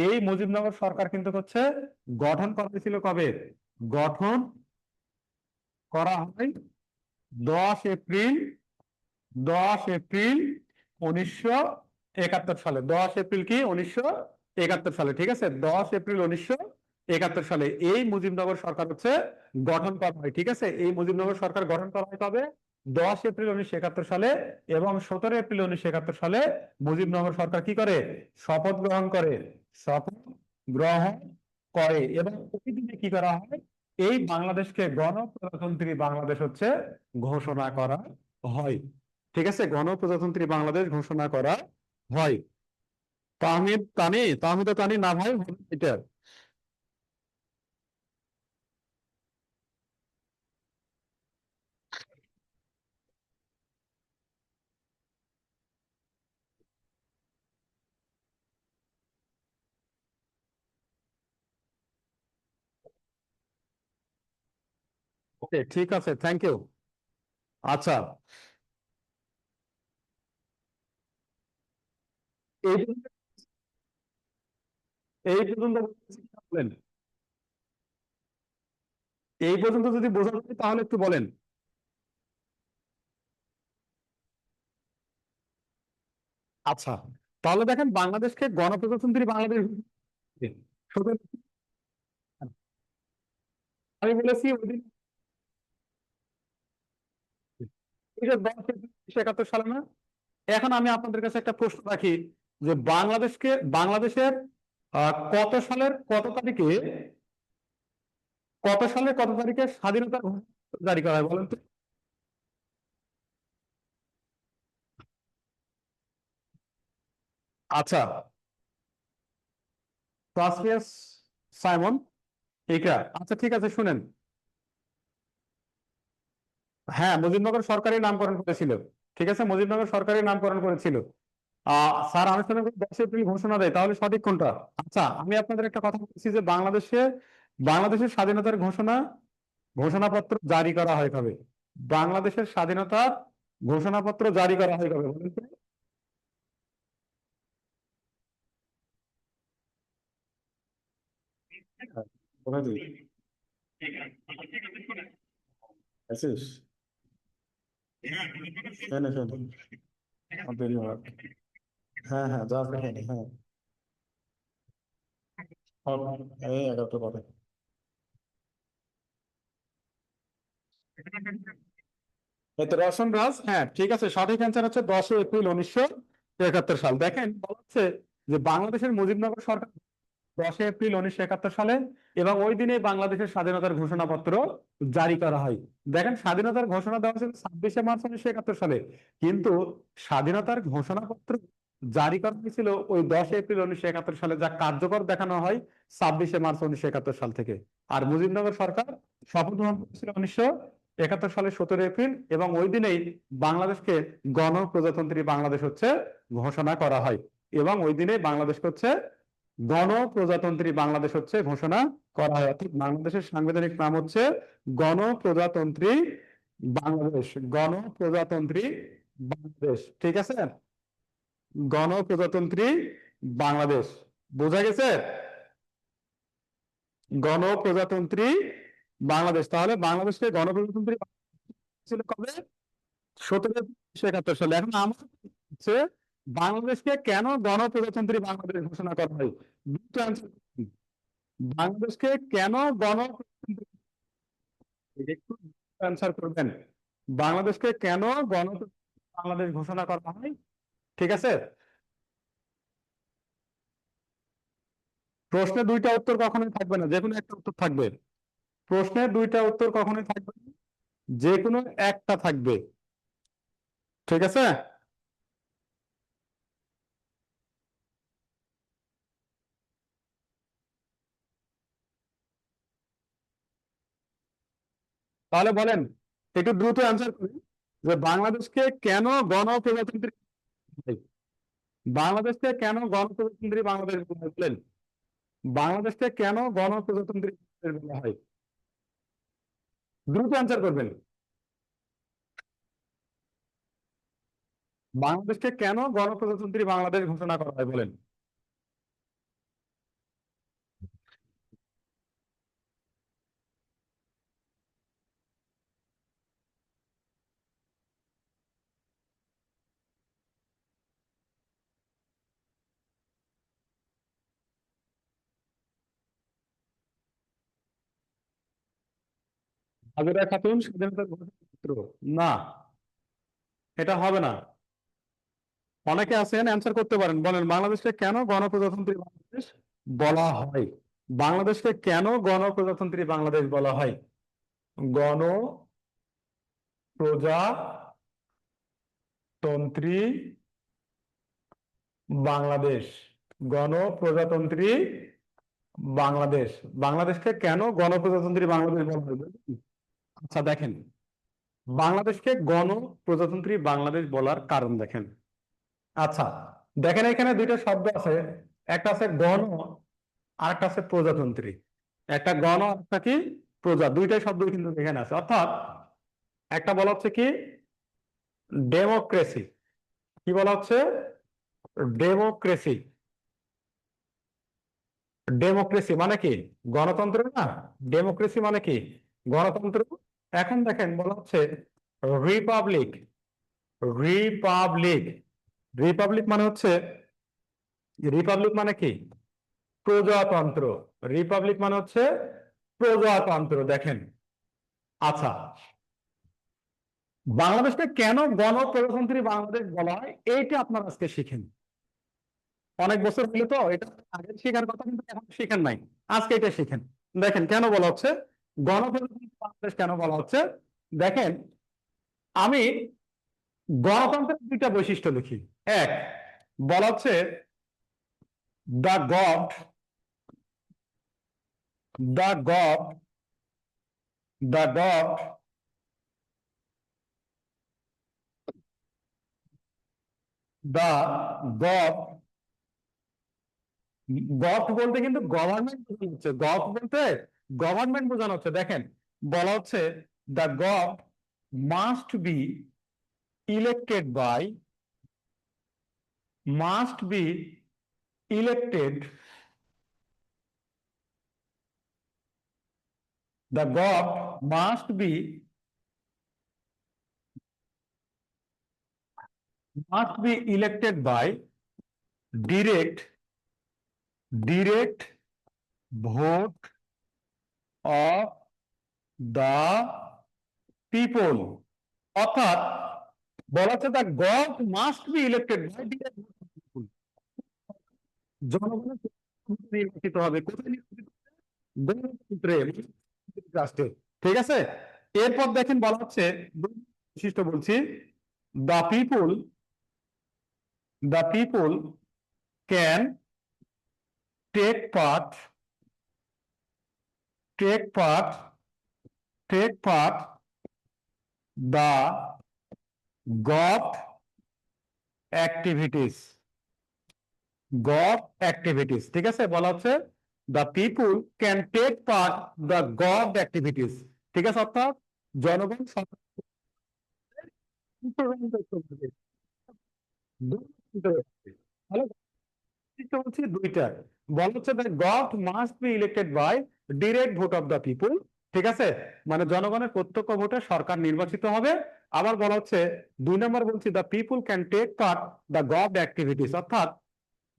এই মুজিবনগর সরকার কিন্তু হচ্ছে গঠন করা হয়েছিল কবে? গঠন করা হয় 10 এপ্রিল, 10 এপ্রিল 1971 সালে। 10 এপ্রিল কি 1971 সালে, ঠিক আছে, 10 এপ্রিল 1971 সালে এই মুজিবনগর সরকার হচ্ছে গঠন করা হয়। ঠিক আছে, এই মুজিবনগর সরকার গঠন করা হয় কবে? 10 এপ্রিল 1971 সালে। এবং 17 এপ্রিল 1971 সালে মুজিবনগর সরকার কি করে? শপথ গ্রহণ করে, শপথ গ্রহণ করে। এবং ওই দিনে কি করা হয়? এই বাংলাদেশকে গণপ্রজাতন্ত্রী বাংলাদেশ হচ্ছে ঘোষণা করা হয়। ঠিক আছে, গণপ্রজাতন্ত্রী বাংলাদেশ ঘোষণা করা হয়। তাহমিদ তানি না ভাই, এটা ওকে, ঠিক আছে, থ্যাংক ইউ। আচ্ছা, এই এই পর্যন্ত বলেন, এই পর্যন্ত যদি বোঝা যায় তাহলে একটু বলেন। আচ্ছা, তাহলে দেখেন বাংলাদেশকে গণপ্রজাতন্ত্রী বাংলাদেশ, সতেরো- আমি বলেছি ওই দিন, এই যে 10 এপ্রিল 1971 সালে না। এখন আমি আপনাদের কাছে একটা প্রশ্ন রাখি, যে বাংলাদেশের কত সালের কত তারিখে, স্বাধীনতা ঘোষণা জারি করা হয় বলেন তো? আচ্ছা, ক্লাসিয়াস সাইমন, এটা আচ্ছা, ঠিক আছে, শুনেন। হ্যাঁ, মুজিবনগর সরকারি নামকরণ করেছিল। ঠিক আছে, মুজিবনগর সরকারি নামকরণ করেছিল। স্যার আনুষ্ঠানিক 10 এপ্রিল ঘোষণা দেয়, তাহলে সঠিক কোনটা? আচ্ছা, আমি আপনাদের একটা কথা বলছি, যে বাংলাদেশের স্বাধীনতার ঘোষণাপত্র জারি করা হয় কবে? বাংলাদেশের স্বাধীনতার ঘোষণাপত্র জারি করা হয় কবে বলেন তো? কোথায় তুই? আছিস? শোনে শোনে, আমার দেরি হবে। হ্যাঁ হ্যাঁ, যা হ্যাঁ হ্যাঁ, এই 11টা পরে। এই তো রওশন রাজ, হ্যাঁ ঠিক আছে, সঠিক অ্যান্সার হচ্ছে 10 এপ্রিল 1971 সাল। দেখেন বলা হচ্ছে যে বাংলাদেশের মুজিবনগর সরকার 10 এপ্রিল 1971 সালে, এবং ওই দিনে বাংলাদেশের স্বাধীনতার ঘোষণাপত্র জারি করা হয়। দেখেন, স্বাধীনতার ঘোষণা দেওয়া ছিল 26 মার্চ 1971 সালে, কিন্তু স্বাধীনতার ঘোষণাপত্র জারি করা হয়েছিল ওই 10 এপ্রিল 1971 সালে, যা কার্যকর দেখানো হয় 26 মার্চ 1971 সাল থেকে। আর মুজিবনগর সরকার শপথ গ্রহণ করেছিল 1971 সালের 17 এপ্রিল, এবং ওই দিনেই বাংলাদেশকে গণপ্রজাতন্ত্রী বাংলাদেশ হচ্ছে ঘোষণা করা হয়। এবং ওই দিনে বাংলাদেশকে হচ্ছে গণপ্রজাতন্ত্রী বাংলাদেশ হচ্ছে ঘোষণা করা হয়। অর্থাৎ বাংলাদেশের সাংবিধানিক নাম হচ্ছে গণপ্রজাতন্ত্রী বাংলাদেশ, গণপ্রজাতন্ত্রী বাংলাদেশ। ঠিক আছে, গণপ্রজাতন্ত্রী বাংলাদেশ, বোঝা গেছে? গণপ্রজাতন্ত্রী বাংলাদেশ। তাহলে বাংলাদেশকে গণপ্রজাতন্ত্রী বাংলাদেশ ছিল কবে? 17 এপ্রিল 1971 সালে। এখন আমার হচ্ছে বাংলাদেশকে কেন গণপ্রজাতন্ত্রী বাংলাদেশ ঘোষণা করা হয়? দুটো answer করুন। বাংলাদেশকে কেন গণপ্রজাতন্ত্রী, একটু অ্যান্সার করবেন, বাংলাদেশকে কেন গণপ্রজাতন্ত্রী বাংলাদেশ ঘোষণা করা হয়? ঠিক আছে, প্রশ্নে দুইটা উত্তর কখনোই থাকবে না, যে কোনো একটা উত্তর থাকবে। প্রশ্নের দুইটা উত্তর কখনোই থাকবে না, যে কোনো একটা থাকবে। ঠিক আছে, তাহলে বলেন, একটু দ্রুত অ্যান্সার করেন, যে বাংলাদেশকে কেন গণপ্রজাতন্ত্রী বাংলাদেশ? বাংলাদেশকে কেন গণপ্রজাতন্ত্রী বাংলাদেশ বলা হয় বলেন? বাংলাদেশকে কেন গণপ্রজাতন্ত্রী বাংলাদেশ বলা হয়? দ্রুত অ্যান্সার করবেন। বাংলাদেশকে কেন গণপ্রজাতন্ত্রী বাংলাদেশ ঘোষণা করা হয় বলেন? হাজেরা খাতুন স্বাধীনতার ঘোষণাপত্র? না, এটা হবে না। অনেকে আছেন, অ্যান্সার করতে পারেন, বলেন বাংলাদেশকে কেন গণপ্রজাতন্ত্রী বাংলাদেশ বলা হয়? বাংলাদেশকে কেন গণপ্রজাতন্ত্রী বাংলাদেশ বলা হয়? গণপ্রজাতন্ত্রী বাংলাদেশ, গণপ্রজাতন্ত্রী বাংলাদেশ। বাংলাদেশকে কেন গণপ্রজাতন্ত্রী বাংলাদেশ বলা হয় বলুন? আচ্ছা দেখেন, বাংলাদেশকে গণপ্রজাতন্ত্রী বাংলাদেশ বলার কারণ দেখেন। আচ্ছা দেখেন, এখানে দুইটা শব্দ আছে, একটা আছে গণ আর একটা আছে প্রজাতন্ত্রী। একটা গণ আর একটা কি প্রজা, দুইটাই শব্দ কিন্তু এখানে আছে। অর্থাৎ একটা বলা হচ্ছে কি ডেমোক্রেসি, কি বলা হচ্ছে ডেমোক্রেসি। ডেমোক্রেসি মানে কি গণতন্ত্র না? ডেমোক্রেসি মানে কি গণতন্ত্র। এখন দেখেন বলা হচ্ছে রিপাবলিক। রিপাবলিক, রিপাবলিক মানে হচ্ছে, রিপাবলিক মানে কি প্রজাতন্ত্র। রিপাবলিক মানে হচ্ছে প্রজাতন্ত্র। দেখেন, আচ্ছা বাংলাদেশকে কেন গণপ্রজাতন্ত্রী বাংলাদেশ বলা হয় এইটা আপনারা আজকে শিখেন। অনেক বছর হলো তো, এটা আগে শেখার কথা কিন্তু এখন শিখেন নাই, আজকে এটা শিখেন। দেখেন কেন বলা হচ্ছে গণপ্রজাতন্ত্রী বাংলাদেশ কেন বলা হচ্ছে। দেখেন, আমি গণতন্ত্রের দুইটা বৈশিষ্ট্য লিখি। এক, বলা হচ্ছে the god, the god, the god, the god. Gov বলতে কিন্তু গভর্নমেন্ট বোঝানো হচ্ছে, গভ বলতে গভর্নমেন্ট বোঝানো হচ্ছে। দেখেন বলা হচ্ছে the gov must be elected by, must be elected, the God must be elected by direct vote of the people। অর্থাৎ বলা হচ্ছে the God must be elected by direct vote of people. জনগণের নির্বাচিত হবে, কোথায় নির্বাচিত হবে? গণতন্ত্রে, রাষ্ট্রে। ঠিক আছে, এরপর দেখেন বলা হচ্ছে বৈশিষ্ট্য বলছি, the people, the people can take part, take part, take part the God activities, God activities। ঠিক আছে, বলা হচ্ছে the people can take part the God activities। ঠিক আছে, অর্থাৎ জনগণ বলছি দুইটা। বলা হচ্ছে that God must be elected by direct vote of the people। ঠিক আছে, মানে জনগণের প্রত্যক্ষ ভোটে সরকার নির্বাচিত হবে। আবার বলা হচ্ছে দুই নম্বর বলছি the people can take part the God activities, অর্থাৎ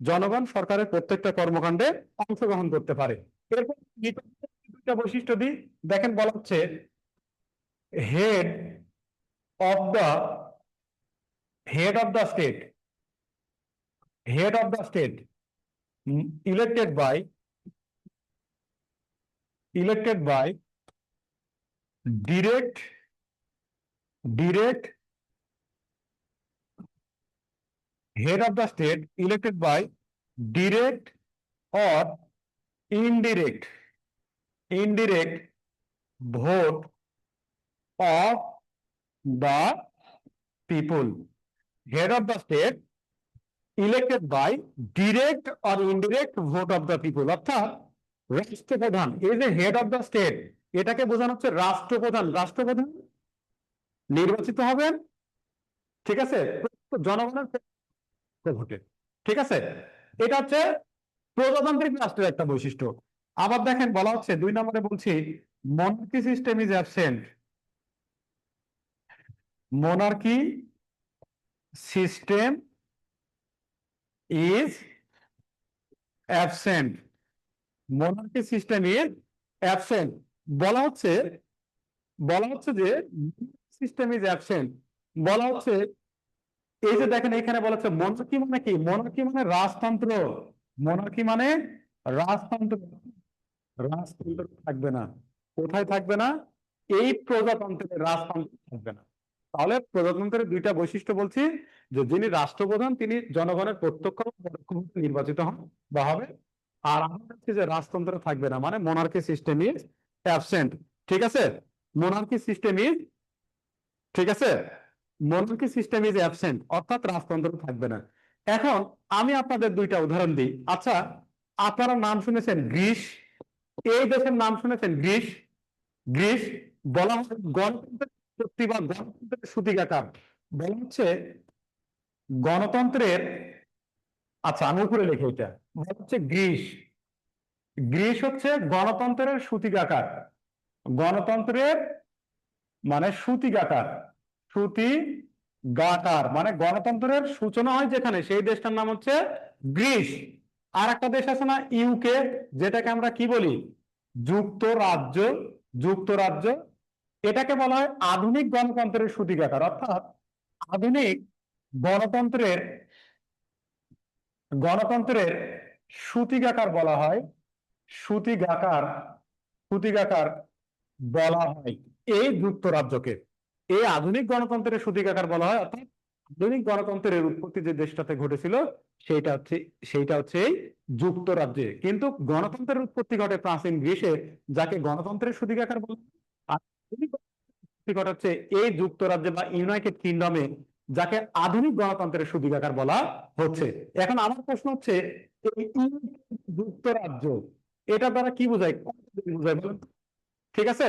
জনগণ সরকারের প্রত্যেকটা কর্মকাণ্ডে অংশগ্রহণ করতে পারে। এরপর দুইটা বৈশিষ্ট্য দিই। দেখেন বলা হচ্ছে head of the, head of the state, head of the state elected by, elected by direct, direct, head of the state elected by direct or indirect, indirect vote of the people। Head of the state elected by direct or indirect vote of the people, অর্থাৎ রাষ্ট্রপ্রধান, এই যে head of the state, এটাকে বোঝানো হচ্ছে রাষ্ট্রপ্রধান। রাষ্ট্রপ্রধান নির্বাচিত হবেন, ঠিক আছে, জনগণের ভোটে, ঠিক আছে। এটা হচ্ছে প্রজাতান্ত্রিক রাষ্ট্রের একটা বৈশিষ্ট্য। আবার দেখেন বলা হচ্ছে 2 নম্বরে বলছি, monarchy system is absent. Monarchy system is absent. Monarchy system is absent. বলা হচ্ছে যে সিস্টেম ইজ অ্যাবসেন্ট, বলা হচ্ছে এই যে দেখেন এখানে বলা হচ্ছে মনার্কি মানে কি? মনার্কি মানে রাজতন্ত্র। মনার্কি মানে রাজতন্ত্র। রাজতন্ত্র থাকবে না। কোথায় থাকবে না? এই প্রজাতন্ত্রের রাজতন্ত্র থাকবে না। তাহলে প্রজাতন্ত্রের 2টা বৈশিষ্ট্য বলছি, যে যিনি রাষ্ট্রপ্রধান তিনি জনগণের প্রত্যক্ষ বা পরোক্ষভাবে নির্বাচিত হন বা হবে। আর আমরা হচ্ছে যে রাজতন্ত্র থাকবে না, মানে মোনার্কি সিস্টেম ইজ অ্যাবসেন্ট, ঠিক আছে। মোনার্কি সিস্টেম ইজ, ঠিক আছে, মনার্কি সিস্টেম ইজ অ্যাবসেন্ট, অর্থাৎ রাজতন্ত্র থাকবে না। এখন আমি আপনাদের 2টা উদাহরণ দিই। আচ্ছা, আপনারা নাম শুনেছেন গ্রিস? এই দেশের নাম শুনেছেন গ্রিস? গ্রিস বলা হয় গণতন্ত্রের শক্তি বা গণতন্ত্রের সূতিকাগার। বলা হচ্ছে গণতন্ত্রের, আচ্ছা আমি উপরে লিখে এটা, বলা হচ্ছে গ্রিস, গ্রিস হচ্ছে গণতন্ত্রের সূতিকাগার। গণতন্ত্রের মানে সূতিকাগার, সূতিকাগার মানে গণতন্ত্রের সূচনা হয় যেখানে, সেই দেশটার নাম হচ্ছে গ্রিস। আর একটা দেশ আছে না ইউকে, যেটাকে আমরা কি বলি? যুক্তরাজ্য। যুক্তরাজ্য, এটাকে বলা হয় আধুনিক গণতন্ত্রের সূতিকাগার, অর্থাৎ আধুনিক গণতন্ত্রের গণতন্ত্রের সূতিকাগার বলা হয়। সূতিকাগার, সূতিকাগার বলা হয় এই যুক্তরাজ্যকে। এই আধুনিক গণতন্ত্রের সূতিকাগার বলা হয়, অর্থাৎ আধুনিক গণতন্ত্রের উৎপত্তি যে দেশটাতে ঘটেছিল সেইটা হচ্ছে এই যুক্তরাজ্যে। কিন্তু গণতন্ত্রের উৎপত্তি ঘটে প্রাচীন গ্রিসে, যাকে গণতন্ত্রের সূতিকাগার বলা হয়। আর আধুনিক গণতন্ত্রের ঘটে হচ্ছে এই যুক্তরাজ্যে বা ইউনাইটেড কিংডমে, যাকে আধুনিক গণতন্ত্রের সূতিকাগার বলা হচ্ছে। এখন আমার প্রশ্ন হচ্ছে, এই যুক্তরাজ্য এটা দ্বারা কি বোঝায়, কোন দেশ বোঝায় বলুন তো? ঠিক আছে।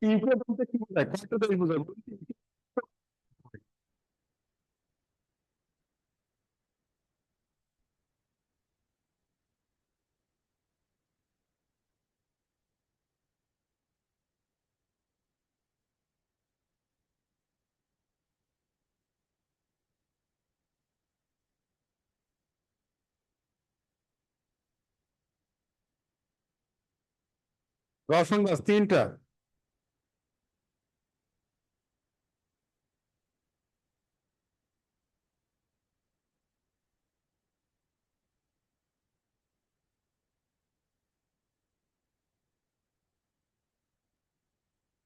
ইউকে বলতে কি বোঝায়, কয়টা দেশ বোঝায় বলুন তো? রওশন বাস 3টা।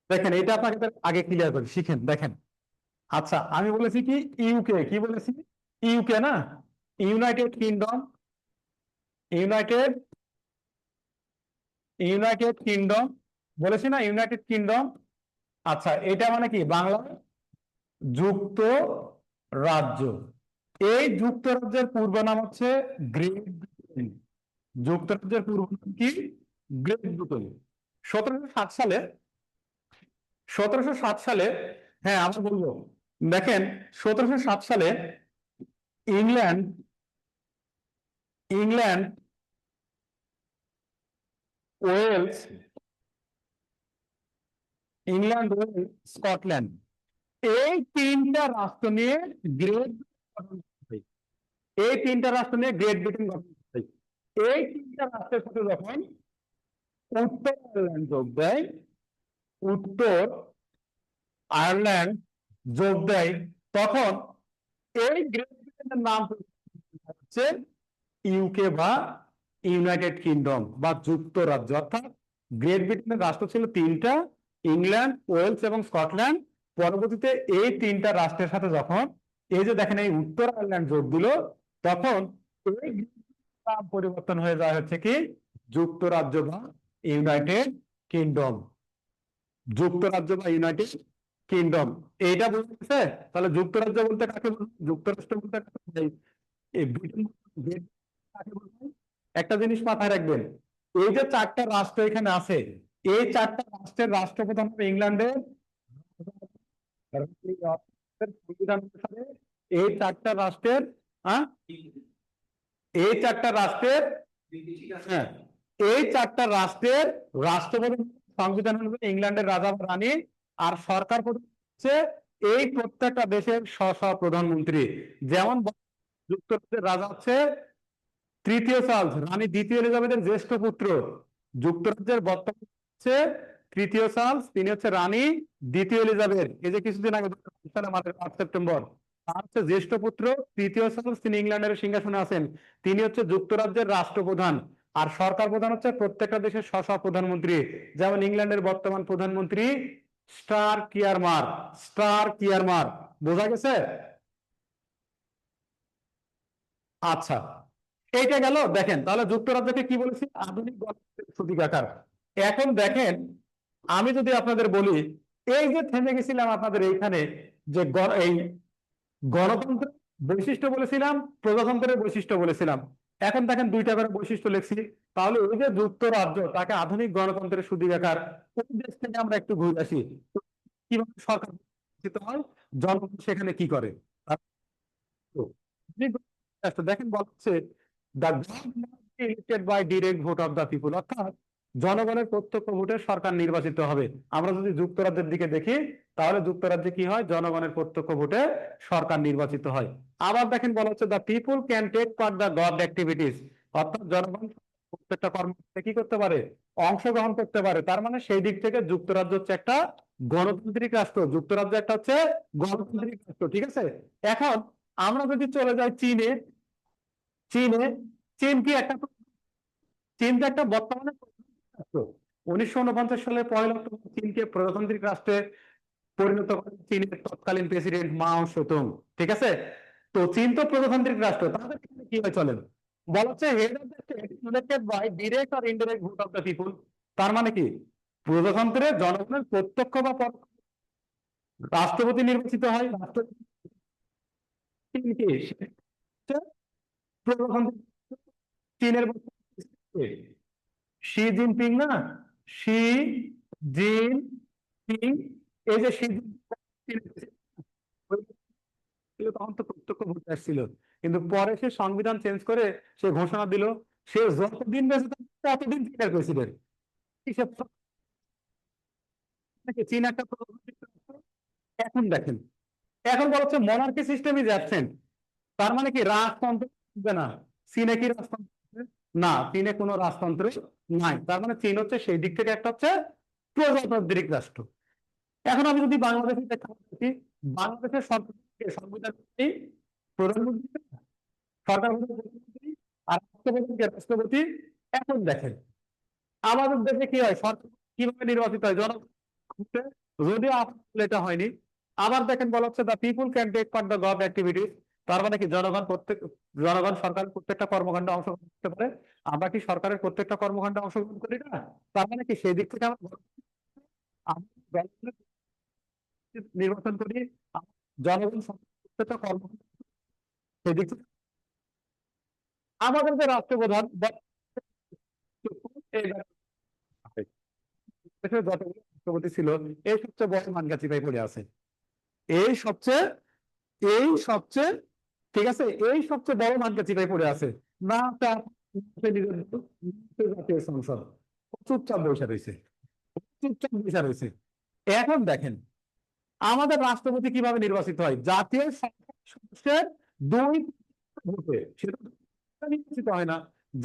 দেখেন এটা আপনাকে আগে ক্লিয়ার করে শিখেন, দেখেন। আচ্ছা আমি বলেছি কি ইউকে, কি বলেছি? ইউকে না, United kingdom. United United kingdom বলেছি না, ইউনাইটেড কিংডম। আচ্ছা এটা মানে কি বাংলা? যুক্তরাজ্য। এই যুক্তরাজ্যের পূর্ব নাম হচ্ছে গ্রেট ব্রিটেন। যুক্তরাজ্যের পূর্ব নাম কি? Great Britain. 1707 সালে, 1707 সালে, হ্যাঁ আমি বলবো, দেখেন 1707 সালে England, England, Wales, England, Wales, Scotland, এই 3টা রাষ্ট্র নিয়ে গ্রেট, এই 3টা রাষ্ট্র নিয়ে গ্রেট ব্রিটেন গঠন হয়। এই 3টা রাষ্ট্রের সাথে যখন উত্তর আয়ারল্যান্ড যোগ দেয়, উত্তর আয়ারল্যান্ড যোগ দেয়, তখন এই গ্রেট ব্রিটেনের নাম হচ্ছে ইউকে বা ইউনাইটেড কিংডম বা যুক্তরাজ্য, অর্থাৎ গ্রেট ব্রিটেনের রাষ্ট্র ছিল তিনটা, ইংল্যান্ড, ওয়েলস এবং স্কটল্যান্ড। পরবর্তীতে এই তিনটা রাষ্ট্রের সাথে যখন এই যে দেখেন এই উত্তর আয়ারল্যান্ড যোগ দিল, তখন এই নাম পরিবর্তন হয়ে যায় হচ্ছে কি যুক্তরাজ্য বা ইউনাইটেড কিংডম। যুক্তরাজ্য বা ইউনাইটেড কিংডম, এইটা বুঝতেছে? তাহলে যুক্তরাজ্য বলতে কাকে বোঝায়, যুক্তরাষ্ট্র বলতে কাকে বোঝায়, এই ব্রিটেন কাকে বোঝায়? একটা জিনিস মাথায় রাখবেন, এই যে চারটা রাষ্ট্র এখানে আছে, এই চারটা রাষ্ট্রের রাষ্ট্রপ্রধান হবে ইংল্যান্ডের সংবিধান অনুসারে। এই চারটা রাষ্ট্রের হ্যাঁ এই চারটা রাষ্ট্রের হ্যাঁ এই চারটা রাষ্ট্রের রাষ্ট্রপ্রধান সংবিধান অনুযায়ী ইংল্যান্ডের রাজা বা রানী, আর সরকার প্রধান হচ্ছে এই প্রত্যেকটা দেশের প্রধানমন্ত্রী। যেমন যুক্তরাজ্যের রাজা হচ্ছে তৃতীয় চার্লস, রানী দ্বিতীয় এলিজাবেথের জ্যেষ্ঠ পুত্র। যুক্তরাজ্যের বর্তমান হচ্ছে তৃতীয় চার্লস, তিনি হচ্ছে রানী দ্বিতীয় এলিজাবেথ। এই যে কিছুদিন আগে 2022 সালে 5 সেপ্টেম্বর, তার হচ্ছে জ্যেষ্ঠ পুত্র তৃতীয় চার্লস, তিনি ইংল্যান্ডের সিংহাসনে আছেন, তিনি হচ্ছে যুক্তরাজ্যের রাষ্ট্রপ্রধান। আর সরকার প্রধান হচ্ছে প্রত্যেকটা দেশের প্রধানমন্ত্রী। যেমন ইংল্যান্ডের বর্তমান প্রধানমন্ত্রী স্টার কিয়ারমার। বোঝা গেছে? আচ্ছা, এইটা গেল। দেখেন তাহলে যুক্তরাজ্যকে কি বলেছি, আধুনিক গণতন্ত্রের প্রতীকাকার। এখন দেখেন, আমি যদি আপনাদের বলি, এই যে থেমে গেছিলাম আপনাদের এইখানে, যে এই গণতন্ত্রের বৈশিষ্ট্য বলেছিলাম, প্রজাতন্ত্রের বৈশিষ্ট্য বলেছিলাম। এখন দেখেন দুইটা করে বৈশিষ্ট্য লিখছি। তাহলে এই যে যুক্তরাজ্য, তাকে আধুনিক গণতন্ত্রের সুবিধাকার। ওই দেশ থেকে আমরা একটু ঘুরে আসি, কিভাবে সরকার গঠিত হয়, জনগণ সেখানে কি করে। দেখেন বলছে the elected by direct vote of the people, অর্থাৎ জনগণের প্রত্যক্ষ ভোটে সরকার নির্বাচিত হবে। আমরা যদি যুক্তরাজ্যের দিকে দেখি, তাহলে যুক্তরাজ্যে কি হয়, জনগণের প্রত্যক্ষ ভোটে সরকার নির্বাচিত হয়। আবার দেখেন বলা হচ্ছে the people can take part the government activities, অর্থাৎ জনগণ প্রত্যেকটা কর্মসূচিতে কি করতে পারে, অংশগ্রহণ করতে পারে। তার মানে সেই দিক থেকে যুক্তরাজ্য হচ্ছে একটা গণতান্ত্রিক রাষ্ট্র, যুক্তরাজ্য একটা হচ্ছে গণতান্ত্রিক রাষ্ট্র। ঠিক আছে, এখন আমরা যদি চলে যাই চীনে, চীনে চীন কি একটা, চীন তো একটা বর্তমানে রাষ্ট্র। 1949 সালে 1 অক্টোবর চীনকে প্রজাতান্ত্রিক রাষ্ট্রে পরিণত করেন চীনের তৎকালীন প্রেসিডেন্ট মাও সেতুং। ঠিক আছে, তো চীন তো প্রজাতান্ত্রিক রাষ্ট্র, তাদের কি হয় চলেন, বলা হচ্ছে head of the state elected by direct or indirect vote of the people. তার মানে কি, প্রজাতন্ত্রে জনগণের প্রত্যক্ষ বা পরোক্ষ রাষ্ট্রপতি নির্বাচিত হয়। রাষ্ট্রপতি কি প্রজাতন্ত্র, চীনের শি জিনপিং না, শি জিনপিং, এই যে তখন তো প্রত্যক্ষ ভোট আসছিল, কিন্তু পরে সে সংবিধান চেঞ্জ করে সে ঘোষণা দিল সে যতদিন বেঁচে থাকবে ততদিন চীনের প্রেসিডেন্ট। চীন একটা প্রজাতান্ত্রিক রাষ্ট্র। এখন দেখেন, এখন বলা হচ্ছে মনার্কি সিস্টেম ইজ অ্যাবসেন্ট। তার মানে কি রাজতন্ত্র থাকবে না। চীনে কি রাজতন্ত্র আছে? না, চীনে কোনো রাজতন্ত্র নাই। তার মানে চীন হচ্ছে সেই দিক থেকে একটা হচ্ছে প্রজাতান্ত্রিক রাষ্ট্র। এখন আমি যদি বাংলাদেশে দেখা দেখি, বাংলাদেশের সংবিধান প্রধানমন্ত্রী, সরকার প্রধানমন্ত্রী, আর রাষ্ট্রপতি। এখন দেখেন আমাদের দেশে কি হয়, সরকার কিভাবে নির্বাচিত হয়, জনগণ, যদিও এটা হয়নি। আবার দেখেন বলা হচ্ছে the people can take part the government activities. তার মানে কি জনগণ সরকারের প্রত্যেকটা কর্মকাণ্ডে অংশগ্রহণ করতে পারে। আমরা কি সরকারের প্রত্যেকটা কর্মকাণ্ডে অংশগ্রহণ করি না? তার মানে কি সেই দিক থেকে আমরা নির্বাচন করি, জনগণ প্রত্যেকটা কর্মকাণ্ড, সেদিক থেকে আমাদের যে রাষ্ট্রপ্রধান দেশের যতগুলো রাষ্ট্রপতি ছিল, এই সবচেয়ে বড় মানগাছি পড়ে আছে। এই সবচেয়ে এই সবচেয়ে ঠিক আছে, এই সবচেয়ে বড় মানগাছি পড়ে আছে। না তার জাতীয় সংসদ চুপচাপ বসে রয়েছে, চুপচাপ বসে রয়েছে। এখন দেখেন আমাদের রাষ্ট্রপতি কিভাবে নির্বাচিত হয়, জাতীয় সংসদ সদস্যের 2 ভোটে, সেটা নির্বাচিত হয় না।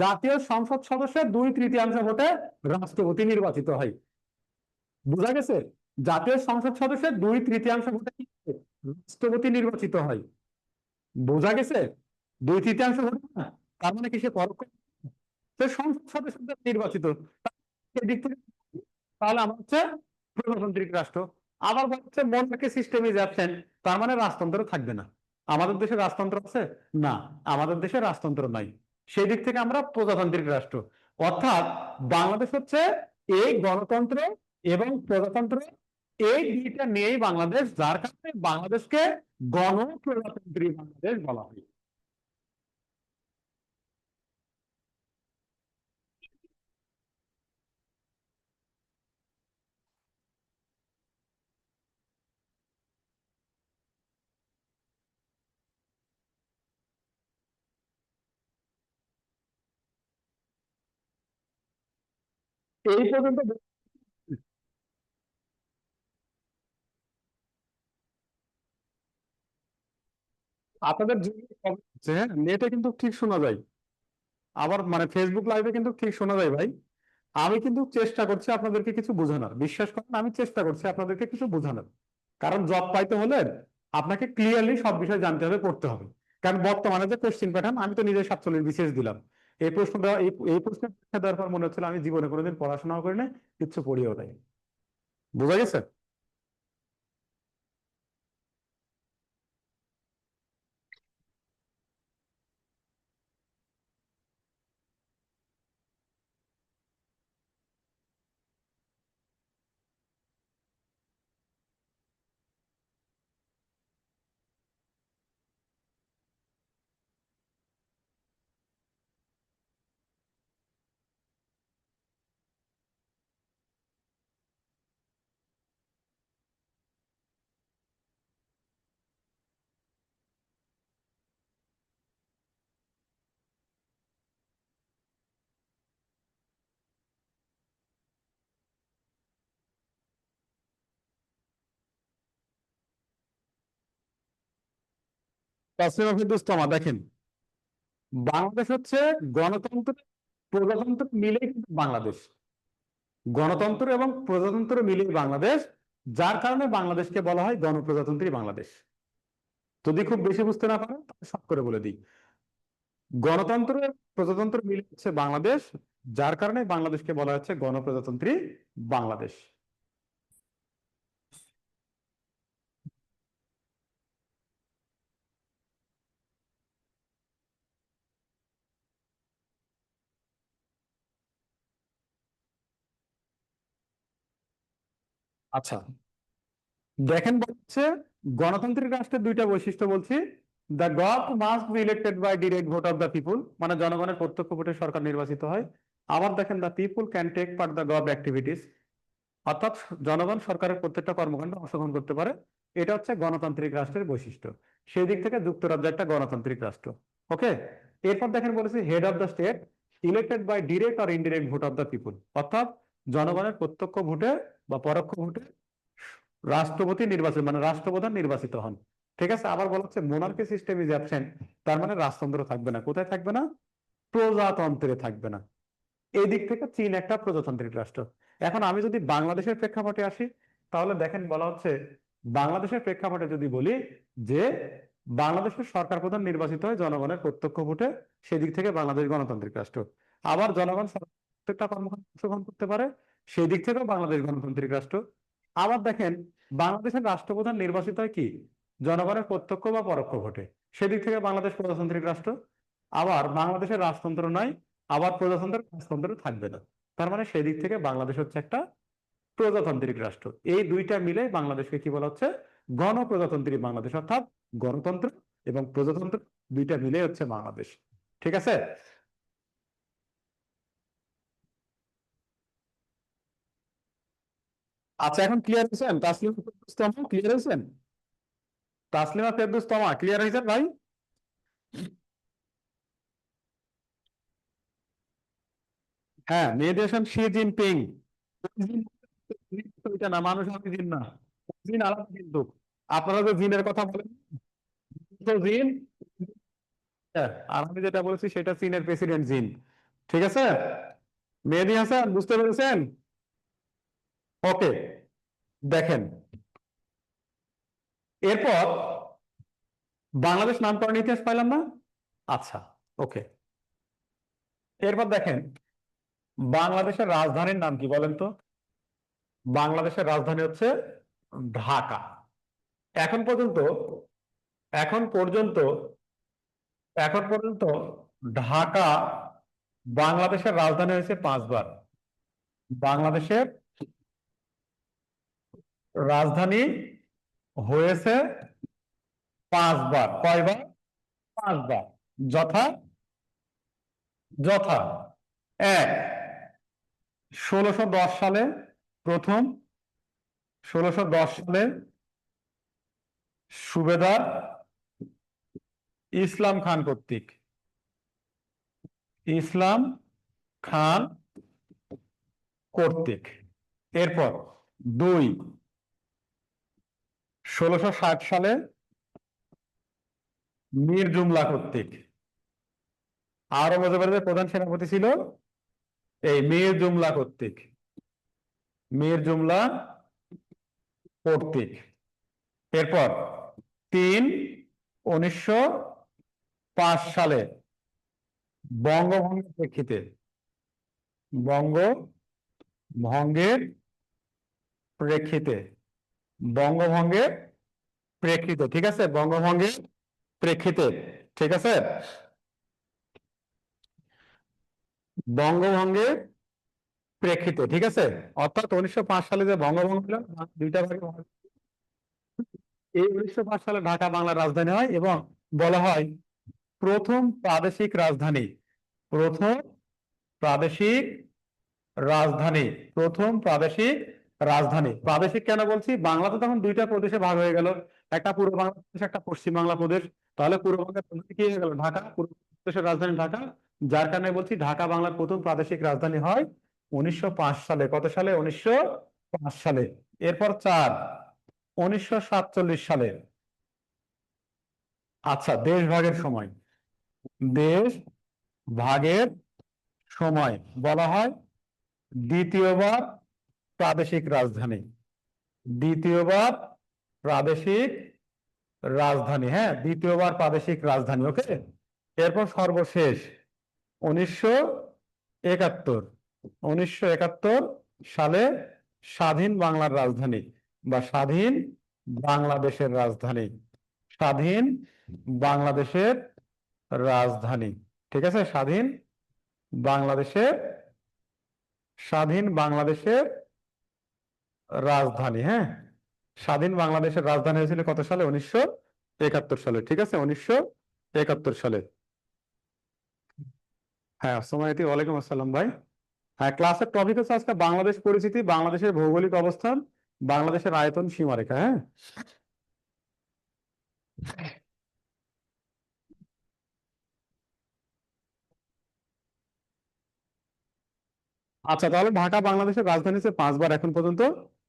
জাতীয় সংসদ সদস্যের 2/3 ভোটে রাষ্ট্রপতি নির্বাচিত হয়। বোঝা গেছে, জাতীয় সংসদ সদস্যের 2/3 ভোটে কি হয়? রাষ্ট্রপতি নির্বাচিত হয়। বোঝা গেছে, 2/3 ভোট না, তার মানে কি সে পরোক্ষ, সে সংসদ সদস্য দ্বারা নির্বাচিত। এদিক থেকে তাহলে আমার হচ্ছে প্রজাতান্ত্রিক রাষ্ট্র। আবার বলছে মনকে সিস্টেম ইজ অ্যাবসেন্ট, তার মানে রাজতন্ত্র থাকবে না। আমাদের দেশে রাজতন্ত্র আছে না, আমাদের দেশে রাজতন্ত্র নাই, সেই দিক থেকে আমরা প্রজাতান্ত্রিক রাষ্ট্র। অর্থাৎ বাংলাদেশ হচ্ছে এই গণতন্ত্র এবং প্রজাতন্ত্র, এই দুইটা নিয়েই বাংলাদেশ, যার কারণে বাংলাদেশকে গণপ্রজাতন্ত্রী বাংলাদেশ বলা হয়। এই পর্যন্ত আপনাদের নেটে কিন্তু ঠিক শোনা যায়, আবার মানে ফেসবুক লাইভে কিন্তু ঠিক শোনা যায় ভাই। আমি কিন্তু চেষ্টা করছি আপনাদেরকে কিছু বোঝানোর, বিশ্বাস করেন আমি চেষ্টা করছি আপনাদেরকে কিছু বোঝানোর। কারণ জব পাইতে হলে আপনাকে ক্লিয়ারলি সব বিষয় জানতে হবে, পড়তে হবে। কারণ বর্তমানে যে কোশ্চিন প্যাটার্ন, আমি তো নিজে 47 বিসিএস দিলাম, এই প্রশ্ন দেওয়া এই প্রশ্নের পরীক্ষা দেওয়ার পর মনে হচ্ছিল আমি জীবনে কোনোদিন পড়াশোনাও করি না, কিচ্ছু পড়িও নাই। বোঝা গেছে? তাসলিমা ফেরদৌস তমা, দেখেন বাংলাদেশ হচ্ছে গণতন্ত্র প্রজাতন্ত্র মিলেই কিন্তু বাংলাদেশ, গণতন্ত্র এবং প্রজাতন্ত্র মিলিয়ে বাংলাদেশ, যার কারণে বাংলাদেশকে বলা হয় গণপ্রজাতন্ত্রী বাংলাদেশ। যদি খুব বেশি বুঝতে না পারেন তাহলে শর্ট করে বলে দিই, গণতন্ত্র এবং প্রজাতন্ত্র মিলে হচ্ছে বাংলাদেশ, যার কারণে বাংলাদেশকে বলা হচ্ছে গণপ্রজাতন্ত্রী বাংলাদেশ। আচ্ছা, দেখেন বলছে গণতান্ত্রিক রাষ্ট্রের দুইটা বৈশিষ্ট্য বলছি। The gov must be elected by direct vote of the people, মানে জনগণের প্রত্যক্ষ ভোটে সরকার নির্বাচিত হয়। আবার দেখেন the people can take part the gov activities, অর্থাৎ জনগণ সরকারের প্রত্যেকটা কর্মকাণ্ডে অংশগ্রহণ করতে পারে। এটা হচ্ছে গণতান্ত্রিক রাষ্ট্রের বৈশিষ্ট্য। সেই দিক থেকে যুক্তরাজ্য একটা গণতান্ত্রিক রাষ্ট্র। ওকে, এরপর দেখেন বলেছে head of the state elected by direct or indirect vote of the people, অর্থাৎ জনগণের প্রত্যক্ষ ভোটে বা পরোক্ষ ভোটে রাষ্ট্রপতি নির্বাচন মানে রাষ্ট্রপ্রধান নির্বাচিত হন। ঠিক আছে, আবার বলা হচ্ছে মোনার্কি সিস্টেম ইজ অ্যাবসেন্ট, তার মানে রাজতন্ত্র থাকবে না। কোথায় থাকবে না? প্রজাতন্ত্রে থাকবে না। এই দিক থেকে চীন একটা প্রজাতান্ত্রিক রাষ্ট্র। এখন আমি যদি বাংলাদেশের প্রেক্ষাপটে আসি, তাহলে দেখেন বলা হচ্ছে বাংলাদেশের প্রেক্ষাপটে যদি বলি যে বাংলাদেশের সরকার প্রধান নির্বাচিত হয় জনগণের প্রত্যক্ষ ভোটে, সেদিক থেকে বাংলাদেশ গণতান্ত্রিক রাষ্ট্র। আবার জনগণ প্রত্যেকটা কর্মকাণ্ডে অংশগ্রহণ করতে পারে, সেই দিক থেকেও বাংলাদেশ গণতান্ত্রিক রাষ্ট্র। আবার দেখেন বাংলাদেশের রাষ্ট্রপ্রধান নির্বাচিত হয় কি জনগণের প্রত্যক্ষ বা পরোক্ষ ভোটে, সেদিক থেকে বাংলাদেশ প্রজাতান্ত্রিক রাষ্ট্র। আবার বাংলাদেশের রাজতন্ত্র নাই, আবার প্রজাতন্ত্র রাজতন্ত্র থাকবে না, তার মানে সেদিক থেকে বাংলাদেশ হচ্ছে একটা প্রজাতান্ত্রিক রাষ্ট্র। এই দুইটা মিলে বাংলাদেশকে কি বলা হচ্ছে? গণপ্রজাতন্ত্রী বাংলাদেশ, অর্থাৎ গণতন্ত্র এবং প্রজাতন্ত্র দুইটা মিলে হচ্ছে বাংলাদেশ। ঠিক আছে? আচ্ছা, এখন ক্লিয়ার হয়েছেন? তাসলিমা ফেরদৌস তমা ক্লিয়ার হয়েছেন? তাসলিমা ফেরদৌস তমা ক্লিয়ার হয়েছেন ভাই? হ্যাঁ, মেডিটেশন শি জিনপিং। এটা না, মানুষ আমি জিন না, জিন আলাদা কিন্তু। আপনারা যে জিনের কথা বলেন, তো জিন, হ্যাঁ, আর আমি যেটা বলেছি সেটা চীনের প্রেসিডেন্ট জিন। ঠিক আছে, মেহেদী হাসান বুঝতে পেরেছেন? ওকে, দেখেন এরপর বাংলাদেশ নামকরণ ইতিহাস পাইলাম না? আচ্ছা, ওকে, এরপর দেখেন বাংলাদেশের রাজধানীর নাম কি বলেন তো? বাংলাদেশের রাজধানী হচ্ছে ঢাকা। এখন পর্যন্ত এখন পর্যন্ত এখন পর্যন্ত ঢাকা বাংলাদেশের রাজধানী হয়েছে 5 বার। বাংলাদেশের রাজধানী হয়েছে 5 বার। কয়বার? 5 বার। যথা যথা এক, 1610 সালে প্রথম, 1610 সালে সুবেদার ইসলাম খান কর্তৃক, ইসলাম খান কর্তৃক। এরপর 2, 1660 সালে মীর জুমলা কর্তৃক। আওরঙ্গজেবের প্রধান সেনাপতি ছিল এই মীর জুমলা কর্তৃক, মীর জুমলা কর্তৃক। এরপর 3, 1905 সালে বঙ্গভঙ্গের প্রেক্ষিতে, বঙ্গভঙ্গের প্রেক্ষিতে, বঙ্গভঙ্গের প্রেক্ষিতে, ঠিক আছে, বঙ্গভঙ্গের প্রেক্ষিতে, ঠিক আছে, বঙ্গভঙ্গের প্রেক্ষিতে, ঠিক আছে। অর্থাৎ 1905 সালে যে বঙ্গভঙ্গ হলো, দুইটা ভাগে ভাগ। এই 1905 সালে ঢাকা বাংলার রাজধানী হয় এবং বলা হয় প্রথম প্রাদেশিক রাজধানী, প্রথম প্রাদেশিক রাজধানী, প্রথম প্রাদেশিক রাজধানী। প্রাদেশিক কেন বলছি? বাংলা তো তখন দুইটা প্রদেশে ভাগ হয়ে গেল, একটা পূর্ব বাংলা প্রদেশ, একটা পশ্চিম বাংলা প্রদেশ। তাহলে পূর্ব বাংলার রাজধানী কি হয়ে গেল? ঢাকা। পূর্ব প্রদেশের রাজধানী ঢাকা, যার কারণে বলছি ঢাকা বাংলার প্রথম প্রাদেশিক রাজধানী হয় 1905 সালে। কত সালে? 1905 সালে। এরপর 4, 1947 সালে, আচ্ছা, দেশ ভাগের সময়, দেশ ভাগের সময় বলা হয় দ্বিতীয়বার প্রাদেশিক রাজধানী, দ্বিতীয়বার প্রাদেশিক রাজধানী, হ্যাঁ, দ্বিতীয়বার প্রাদেশিক রাজধানী। ওকে। এরপর সর্বশেষ 1971, 1971 সালে স্বাধীন বাংলার রাজধানী বা স্বাধীন বাংলাদেশের রাজধানী, স্বাধীন বাংলাদেশের রাজধানী, ঠিক আছে, স্বাধীন বাংলাদেশের, স্বাধীন বাংলাদেশের রাজধানী, হ্যাঁ, স্বাধীন বাংলাদেশের রাজধানী হয়েছিল কত সালে? 1971 সালে, ঠিক আছে, 1971 সালে। হ্যাঁ, আসসালামু ওয়ালাইকুম আসসালাম ভাই। হ্যাঁ, ক্লাসের টপিক হচ্ছে আজকে বাংলাদেশ পরিচিতি, বাংলাদেশের ভৌগোলিক অবস্থান, বাংলাদেশের আয়তন, সীমারেখা। হ্যাঁ, আচ্ছা, তাহলে ঢাকা বাংলাদেশের রাজধানী হচ্ছে 5 বার এখন পর্যন্ত।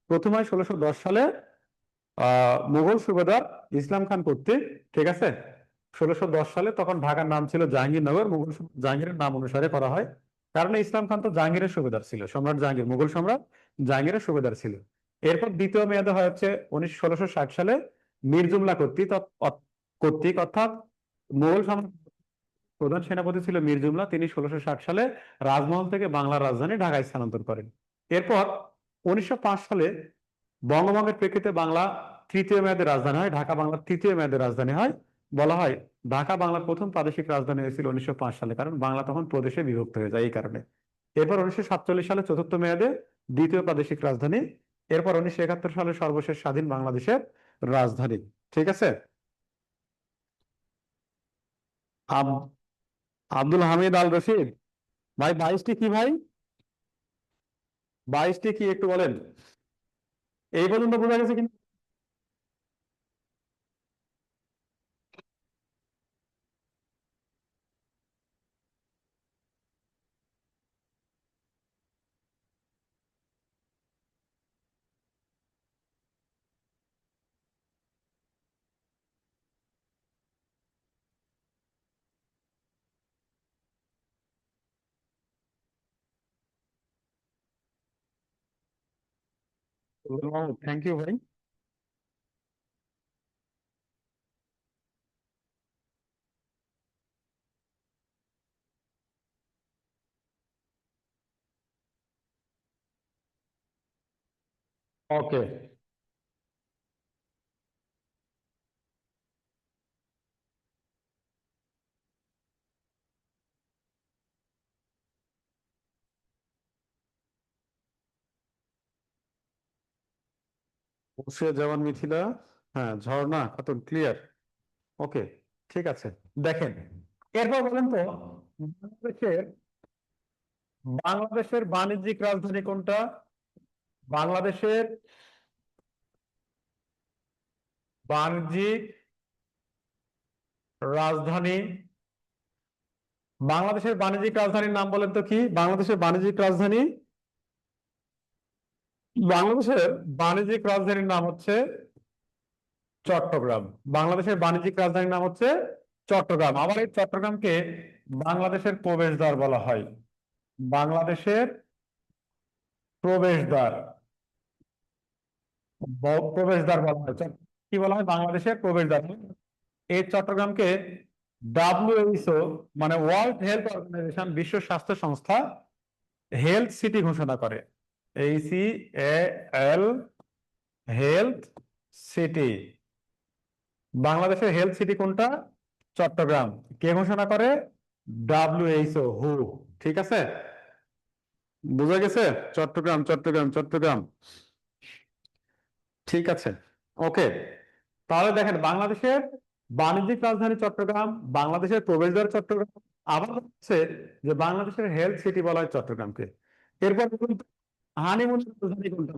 প্রথম হয় 1610 সালে মুঘল সুবেদার ইসলাম খান কর্তৃক, ঠিক আছে, 1610 সালে। তখন ঢাকার নাম ছিল জাহাঙ্গীরনগর, জাহাঙ্গীরের নাম অনুসারে করা হয়, কারণ ইসলাম খান তো জাহাঙ্গীরের সুবেদার ছিল, সম্রাট জাহাঙ্গীর, মুঘল সম্রাট জাহাঙ্গীরের সুবেদার ছিল। এরপর দ্বিতীয় মেয়াদে হয় হচ্ছে 1660 সালে মীর জুমলা কর্তৃক, অর্থাৎ মুঘল সম্রাট প্রধান সেনাপতি ছিল মীর জুমলা, তিনি 1660 সালে রাজমহল থেকে বাংলার রাজধানী ঢাকায় স্থানান্তর করেন। এরপর 1905 সালে বঙ্গভঙ্গের প্রেক্ষিতে বাংলা তৃতীয় মেয়াদে রাজধানী হয়, ঢাকা বাংলার তৃতীয় মেয়াদে রাজধানী হয়। বলা হয় ঢাকা বাংলার প্রথম প্রাদেশিক রাজধানী হয়েছিল 1905 সালে, কারণ বাংলা তখন প্রদেশে বিভক্ত হয়ে যায় এই কারণে। এরপর 1947 সালে চতুর্থ মেয়াদে দ্বিতীয় প্রাদেশিক রাজধানী। এরপর 1971 সালে সর্বশেষ স্বাধীন বাংলাদেশের রাজধানী, ঠিক আছে। আব্দুল হামিদ আল রশিদ ভাই, 22টি কি ভাই? 22টি কি একটু বলেন? এই পর্যন্ত বোঝা গেছে কিন্তু? থ্যাংক ইউ ভাই। ওকে, মুর্শিদা জামান মিথিলা, হ্যাঁ ঝর্ণা খাতুন, ক্লিয়ার। ওকে, ঠিক আছে। দেখেন, এরপর বলেন তো, বাংলাদেশের বাংলাদেশের বাণিজ্যিক রাজধানী কোনটা? বাংলাদেশের বাণিজ্যিক রাজধানী, বাংলাদেশের বাণিজ্যিক রাজধানীর নাম বলেন তো কি? বাংলাদেশের বাণিজ্যিক রাজধানী, বাংলাদেশের বাণিজ্যিক রাজধানীর নাম হচ্ছে চট্টগ্রাম। বাংলাদেশের বাণিজ্যিক রাজধানীর নাম হচ্ছে চট্টগ্রাম। আবার এই চট্টগ্রামকে বাংলাদেশের প্রবেশদ্বার বলা হয়। বাংলাদেশের প্রবেশদ্বার, প্রবেশদ্বার বলা হয়। কি বলা হয়? বাংলাদেশের প্রবেশদ্বার। এই চট্টগ্রামকে ডাব্লিউএইচও মানে ওয়ার্ল্ড হেলথ অর্গানাইজেশন, বিশ্ব স্বাস্থ্য সংস্থা হেলথ সিটি ঘোষণা করে। HEAL, health city. বাংলাদেশের হেলথ সিটি কোনটা? চট্টগ্রাম। কে ঘোষণা করে? ডাব্লিউএইচও, হু। ঠিক আছে, বোঝা গেছে? চট্টগ্রাম, চট্টগ্রাম, চট্টগ্রাম। ঠিক আছে, ওকে। তাহলে দেখেন, বাংলাদেশের বাণিজ্যিক রাজধানী চট্টগ্রাম, বাংলাদেশের প্রবেশদ্বার চট্টগ্রাম, আবার হচ্ছে যে বাংলাদেশের হেলথ সিটি বলা হয় চট্টগ্রামকে। এরপর হানিমুনের রাজধানী কোনটা?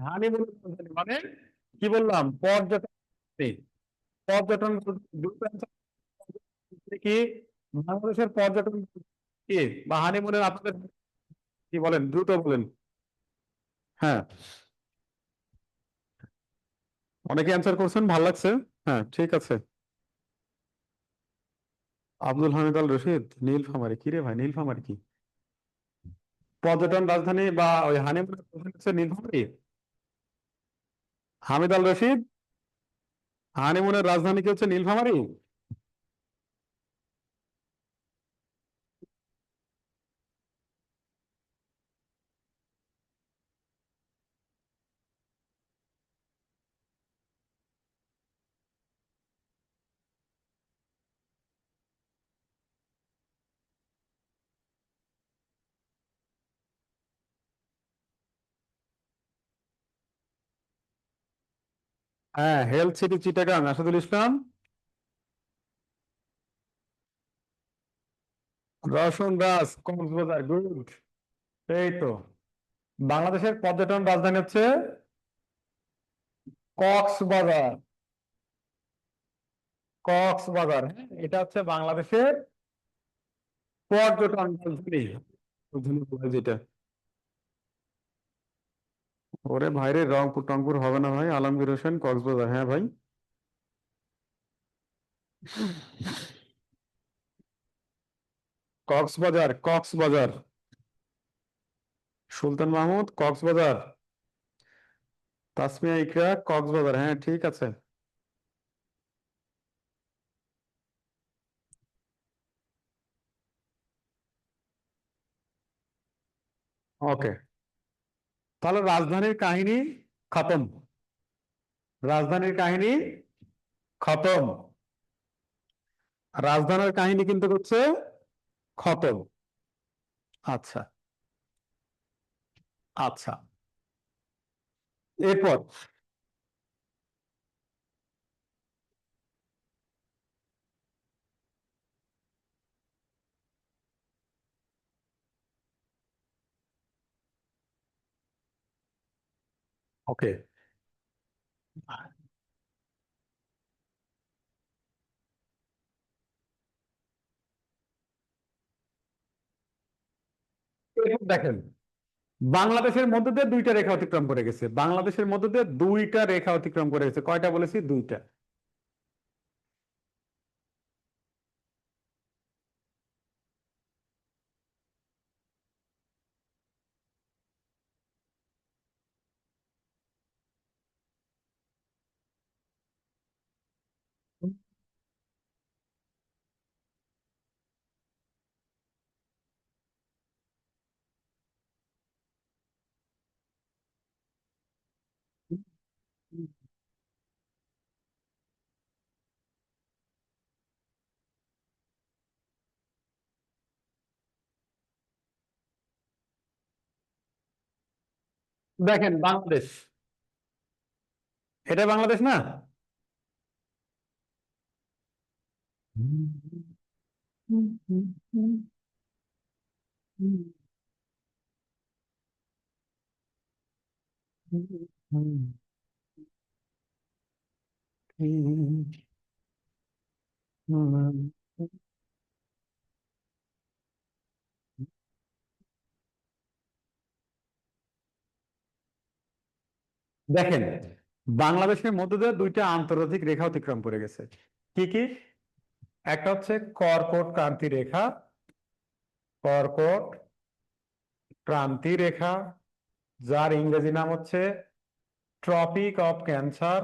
হানিমুনের রাজধানী মানে কি বললাম? পর্যটন। পর্যটন দুটো answer কি? বাংলাদেশের পর্যটন কি বা হানিমুনের আপনাদের কি বলেন, দ্রুত বলেন। হ্যাঁ, অনেকে অ্যান্সার করছেন, ভালো লাগছে। হ্যাঁ, ঠিক আছে। আব্দুল হামিদ আল রশিদ, নীলফামারী। কি রে ভাই, নীলফামারী কি? পর্যটন রাজধানী বা ওই হানিমুনের রাজধানী হচ্ছে নীলফামারী। হামিদ আল রশিদ, হানিমুনের রাজধানী কি হচ্ছে নীলফামারী? হ্যাঁ, হেলথ সিটি চিটাগাং, আসাদুল ইসলাম। রওশন দাস, কক্সবাজার, গুড। এই তো, বাংলাদেশের পর্যটন রাজধানী হচ্ছে কক্সবাজার। কক্সবাজার, হ্যাঁ, এটা হচ্ছে বাংলাদেশের পর্যটন রাজধানী। রাজধানী বলে যেটা। ওরে ভাইরে, রংপুর টংপুর হবে না ভাই। আলমগীর হোসেন, কক্সবাজার, হ্যাঁ ভাই। কক্সবাজার, কক্সবাজার। সুলতান মাহমুদ, কক্সবাজার। তাসমিয়া ইকরা, কক্সবাজার, হ্যাঁ ঠিক আছে। ওকে, তাহলে রাজধানীর কাহিনী খতম। রাজধানীর কাহিনী খতম। রাজধানীর কাহিনী কিন্তু হচ্ছে খতম। আচ্ছা, আচ্ছা। এরপর ওকে, এরপর দেখেন, বাংলাদেশের মধ্যে দিয়ে দুইটা রেখা অতিক্রম করে গেছে। বাংলাদেশের মধ্যে দিয়ে দুইটা রেখা অতিক্রম করে গেছে। কয়টা বলেছি? দুইটা। দেখেন বাংলাদেশ, এটা বাংলাদেশ না? দেখেন বাংলাদেশের মধ্যে দিয়ে দুইটা আন্তর্জাতিক রেখা অতিক্রম করে গেছে। কি কি? একটা হচ্ছে কর্কট ক্রান্তি রেখা, কর্কট ক্রান্তি রেখা, যার ইংরেজি নাম হচ্ছে ট্রপিক অফ ক্যান্সার,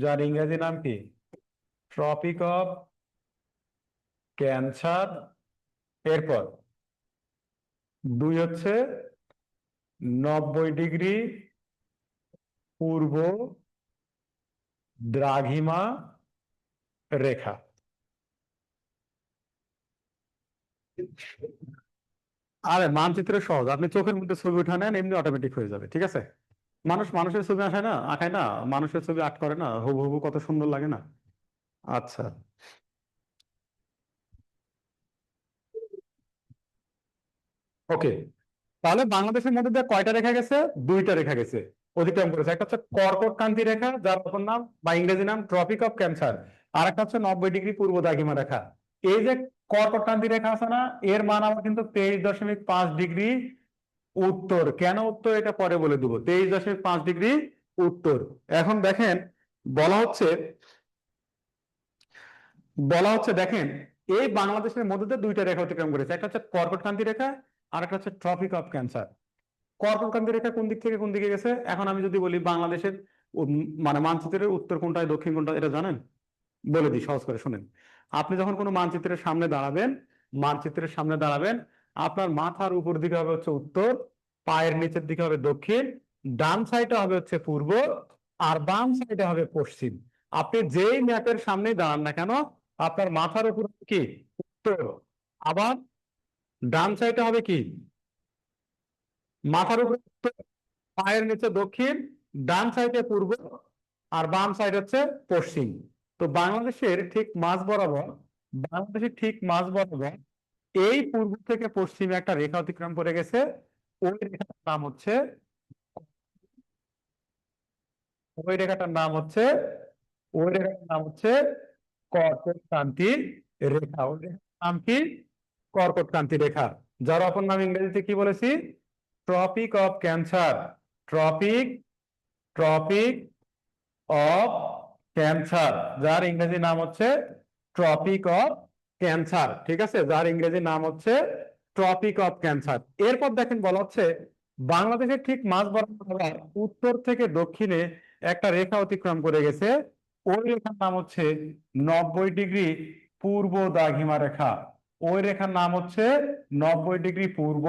যার ইংরেজি নাম কি? Tropic of cancer. এরপর দুই হচ্ছে 90 ডিগ্রি পূর্ব দ্রাঘিমা রেখা। আরে মানচিত্র সহজ, আপনি চোখের মধ্যে ছবি উঠা নেন, এমনি অটোমেটিক হয়ে যাবে, ঠিক আছে? মানুষের ছবি আঁকায় না, আঁকায় না, মানুষের ছবি আর্ট করে না, হুবহু কত সুন্দর লাগে না? আচ্ছা, ওকে। তাহলে বাংলাদেশের মধ্যে দিয়ে কয়টা রেখা গেছে? দুইটা রেখা গেছে, অতিক্রম করেছে। একটা হচ্ছে কর্কট ক্রান্তি রেখা, যার অপর নাম বা ইংরেজি নাম ট্রপিক অফ ক্যান্সার, আর একটা হচ্ছে 90 ডিগ্রি পূর্ব দ্রাঘিমা রেখা। এই যে কর্কট ক্রান্তি রেখা আছে না, এর মান আমার কিন্তু 23.5 ডিগ্রি উত্তর। কেন উত্তর এটা পরে বলে দেবো। 23.5 ডিগ্রি উত্তর। এখন দেখেন বলা হচ্ছে, দেখেন এই বাংলাদেশের মধ্যে দিয়ে দুইটা রেখা অতিক্রম করেছে, একটা হচ্ছে কর্কট ক্রান্তি রেখা, আর একটা হচ্ছে ট্রপিক অফ ক্যান্সার। কর্কটক্রান্তি রেখা কোন দিক থেকে কোন দিকে গেছে? এখন আমি যদি বলি বাংলাদেশের মানে মানচিত্রের উত্তর কোনটা দক্ষিণ কোনটা, এটা জানেন? বলে দিই সহজ করে শুনেন। আপনি যখন কোনো মানচিত্রের সামনে দাঁড়াবেন, আপনার মাথার উপর দিকে হবে হচ্ছে উত্তর, পায়ের নিচের দিকে হবে দক্ষিণ, ডান সাইডে হবে হচ্ছে পূর্ব, আর বাম সাইডে হবে পশ্চিম। আপনি যেই ম্যাপের সামনেই দাঁড়ান না কেন, আপনার মাথার উপর কি? উত্তর। আবার ডান সাইডে হবে কি? মাথার উপর উত্তর, পায়ের নিচে দক্ষিণ, ডান সাইডে পূর্ব, আর বাম সাইড হচ্ছে পশ্চিম। তো বাংলাদেশের ঠিক মাঝ বরাবর এই পূর্ব থেকে পশ্চিমে একটা রেখা অতিক্রম করে গেছে। ওই রেখাটার নাম হচ্ছে ওই রেখাটার নাম হচ্ছে ওই রেখাটার নাম হচ্ছে কর্কট ক্রান্তি রেখা। ওই রেখার নাম কি? কর্কট ক্রান্তি রেখা। যার অপর নাম ইংরেজিতে কি বলেছি? Tropic of cancer. Tropic tropic of cancer, যার ইংরেজি নাম হচ্ছে ট্রপিক অফ ক্যান্সার। ঠিক আছে, যার ইংরেজি নাম হচ্ছে ট্রপিক অফ ক্যান্সার। এরপর দেখেন বলা হচ্ছে বাংলাদেশের ঠিক মাঝ বরাবর উত্তর থেকে দক্ষিণে একটা রেখা অতিক্রম করে গেছে। ওই রেখার নাম হচ্ছে 90 ডিগ্রি পূর্ব দ্রাঘিমা রেখা। ওই রেখার নাম হচ্ছে 90 ডিগ্রি পূর্ব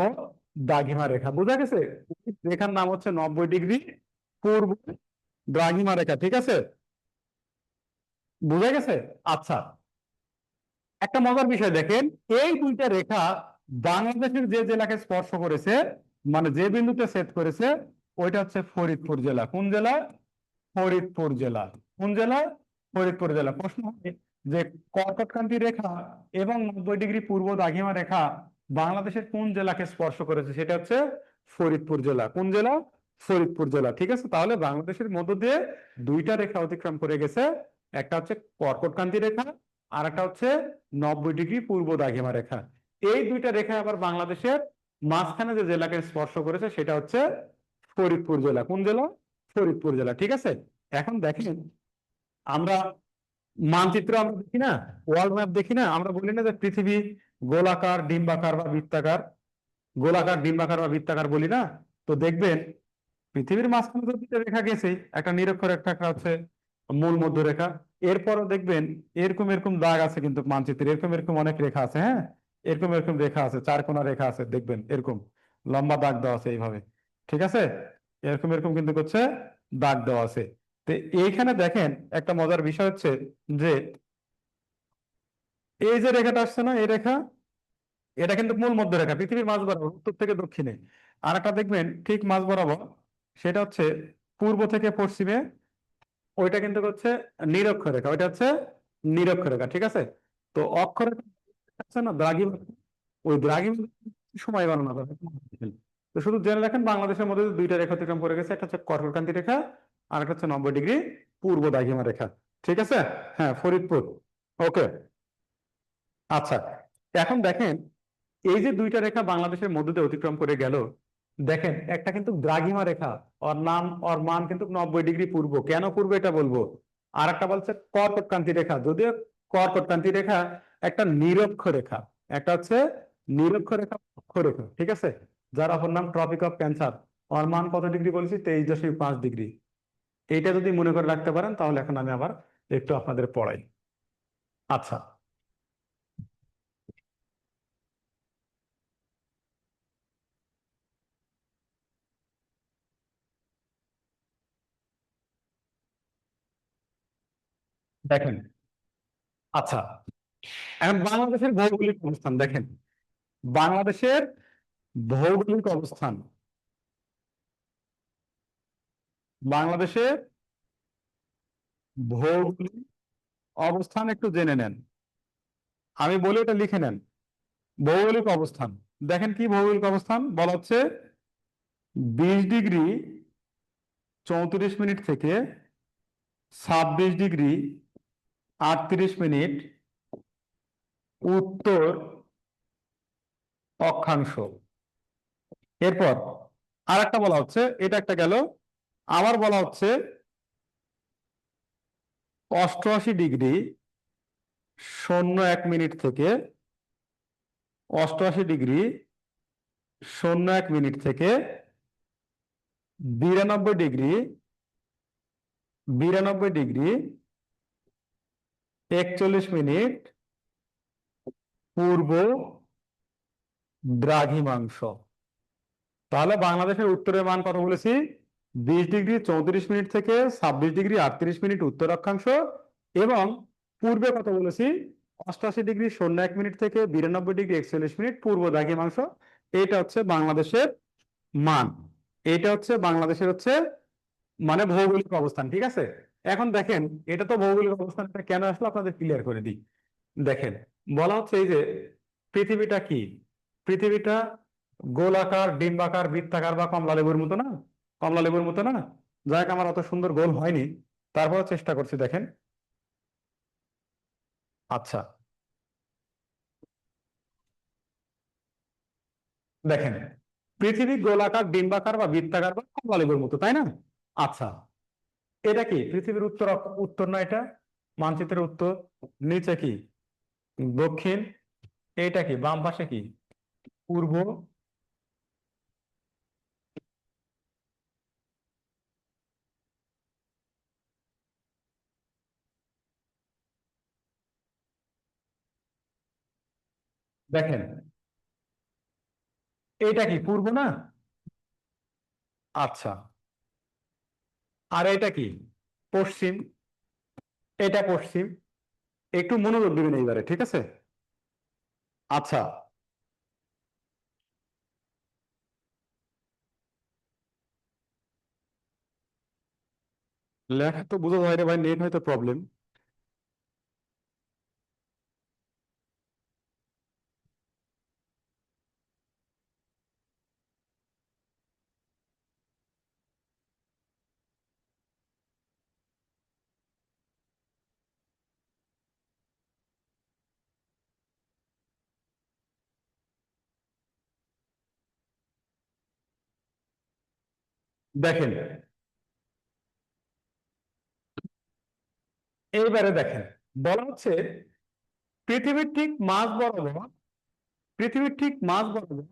দ্রাঘিমা রেখা। বুঝা গেছে? রেখার নাম হচ্ছে 90 ডিগ্রি পূর্ব দ্রাঘিমা রেখা। ঠিক আছে, বুঝা গেছে? আচ্ছা, একটা মজার বিষয় দেখেন, এই দুইটা রেখা বাংলাদেশের যে জেলাকে স্পর্শ করেছে, মানে যে বিন্দুতে ছেদ করেছে, ওইটা হচ্ছে ফরিদপুর জেলা। কোন জেলা? ফরিদপুর জেলা। কোন জেলা? ফরিদপুর জেলা। প্রশ্ন হবে যে কর্কটক্রান্তি রেখা এবং 90 ডিগ্রি পূর্ব দ্রাঘিমা রেখা বাংলাদেশের কোন জেলাকে স্পর্শ করেছে? সেটা হচ্ছে ফরিদপুর জেলা। কোন জেলা? ফরিদপুর জেলা। ঠিক আছে, তাহলে বাংলাদেশের মধ্য দিয়ে দুইটা রেখা অতিক্রম করে গেছে। একটা হচ্ছে কর্কটক্রান্তি রেখা, আর একটা হচ্ছে 90 ডিগ্রি পূর্ব দ্রাঘিমা রেখা। এই দুইটা রেখা আবার বাংলাদেশের মাঝখানে যে জেলাকে স্পর্শ করেছে সেটা হচ্ছে ফরিদপুর জেলা। কোন জেলা? ফরিদপুর জেলা। ঠিক আছে, এখন দেখেন আমরা মানচিত্র আমরা দেখি না, ওয়ার্ল্ড ম্যাপ দেখি না, আমরা বলি না যে পৃথিবী গোলাকার, ডিম্বাকার বা বৃত্তাকার, গোলাকার, ডিম্বাকার বা বৃত্তাকার বলি না? তো দেখবেন পৃথিবীর মাঝখানে তো দুটো রেখা গেছে, একটা নিরক্ষরেখা, একটা হচ্ছে মূল মধ্যরেখা। এরপরও দেখবেন এরকম এরকম দাগ আছে কিন্তু মানচিত্রে, এরকম এরকম অনেক রেখা আছে। হ্যাঁ, এরকম এরকম রেখা আছে, চার কোণা রেখা আছে, দেখবেন এরকম লম্বা দাগ দেওয়া আছে এইভাবে। ঠিক আছে, এরকম এরকম কিন্তু হচ্ছে দাগ দেওয়া আছে। তো এইখানে দেখেন একটা মজার বিষয় হচ্ছে যে এই যে রেখাটা আসছে না, এই রেখা, এটা কিন্তু মূল মধ্যরেখা পৃথিবীর মাঝ বরাবর উত্তর থেকে দক্ষিণে। আর একটা দেখবেন ঠিক মাঝ বরাবর, সেটা হচ্ছে পূর্ব থেকে পশ্চিমে, ওইটা কিন্তু হচ্ছে নিরক্ষরেখা, ওইটা হচ্ছে নিরক্ষরেখা, ঠিক আছে। তো অক্ষরেখা আছে না দ্রাঘিমা, ওই দ্রাঘিমা সময় গণনা করে। তো শুধু জেনে রাখেন বাংলাদেশের মধ্যে যে দুইটা রেখা অতিক্রম করে গেছে, একটা হচ্ছে কর্কটক্রান্তি রেখা, আর একটা হচ্ছে 90 ডিগ্রি পূর্ব দ্রাঘিমা রেখা, ঠিক আছে। হ্যাঁ, ফরিদপুর। ওকে। আচ্ছা, এখন দেখেন এই যে দুইটা রেখা বাংলাদেশের মধ্য দিয়ে অতিক্রম করে গেল, দেখেন একটা কিন্তু দ্রাঘিমা রেখা, ওর নাম, ওর মান কিন্তু 90 ডিগ্রি পূর্ব। কেন পূর্ব এটা বলবো। আর একটা বলছে কর্কটক্রান্তি রেখা, যদিও কর্কটক্রান্তি রেখা একটা নিরক্ষ রেখা, একটা হচ্ছে নিরক্ষ রেখা, অক্ষরেখা, ঠিক আছে। যার অপর নাম ট্রপিক অফ ক্যান্সার। ওর মান কত ডিগ্রি বলেছি, 23.5 ডিগ্রি। এইটা যদি মনে করে রাখতে পারেন তাহলে এখন আমি আবার একটু আপনাদের পড়াই। আচ্ছা, দেখেন। আচ্ছা, এখন বাংলাদেশের ভৌগোলিক অবস্থান দেখেন। বাংলাদেশের ভৌগোলিক অবস্থান, বাংলাদেশের ভৌগোলিক অবস্থান একটু জেনে নেন। আমি বলি এটা লিখে নেন। ভৌগোলিক অবস্থান, দেখেন কি ভৌগোলিক অবস্থান বলা হচ্ছে, 20 ডিগ্রি 34 মিনিট থেকে 26 ডিগ্রি 38 মিনিট উত্তর অক্ষাংশ। এরপর আর একটা বলা হচ্ছে, এটা একটা গেল। আবার বলা হচ্ছে 88 ডিগ্রি 01 মিনিট থেকে 88 ডিগ্রি 01 মিনিট থেকে 92 ডিগ্রি 41 মিনিট পূর্ব দ্রাঘিমাংশ। তাহলে বাংলাদেশের উত্তরের মান কত বলেছি, 20 ডিগ্রি 34 মিনিট থেকে 26 ডিগ্রি 38 মিনিট উত্তর অক্ষাংশ, এবং পূর্বে কত বলেছি, 88 ডিগ্রি 01 মিনিট থেকে 92 ডিগ্রি 41 মিনিট পূর্ব দ্রাঘিমাংশ। এটা হচ্ছে বাংলাদেশের মান, এটা হচ্ছে বাংলাদেশের হচ্ছে মানে ভৌগোলিক অবস্থান, ঠিক আছে। এখন দেখেন, এটা তো ভৌগোলিক অবস্থানটা কেন আসলো আপনাদের ক্লিয়ার করে দিই। দেখেন, বলা হচ্ছে এই যে পৃথিবীটা কি, পৃথিবীটা গোলাকার, ডিম্বাকার, বৃত্তাকার বা কমলা লেবুর মতো না, কমলা লেবুর মতো না। যাক, আমার অত সুন্দর গোল হয়নি, তারপরে চেষ্টা করছি, দেখেন। আচ্ছা, দেখেন পৃথিবী গোলাকার, ডিম্বাকার বা বৃত্তাকার বা কমলা লেবুর মতো, তাই না। আচ্ছা, এটা কি পৃথিবীর উত্তর, উত্তর না এটা, মানচিত্রের উত্তর। নিচে কি দক্ষিণ, এইটা কি বাম পাশে কি পূর্ব। দেখেন এইটা কি পূর্ব না। আচ্ছা, আর এটা কি পশ্চিম, এটা পশ্চিম। একটু মনোযোগ দিবেন এইবারে, ঠিক আছে। আচ্ছা, লেখা তো বোঝা যায় রে ভাই, নেট হয়তো প্রবলেম। দেখেন এইবারে দেখেন, বলা হচ্ছে পৃথিবীর ঠিক মাঝ বরাবর, পৃথিবীর ঠিক মাঝ বরাবর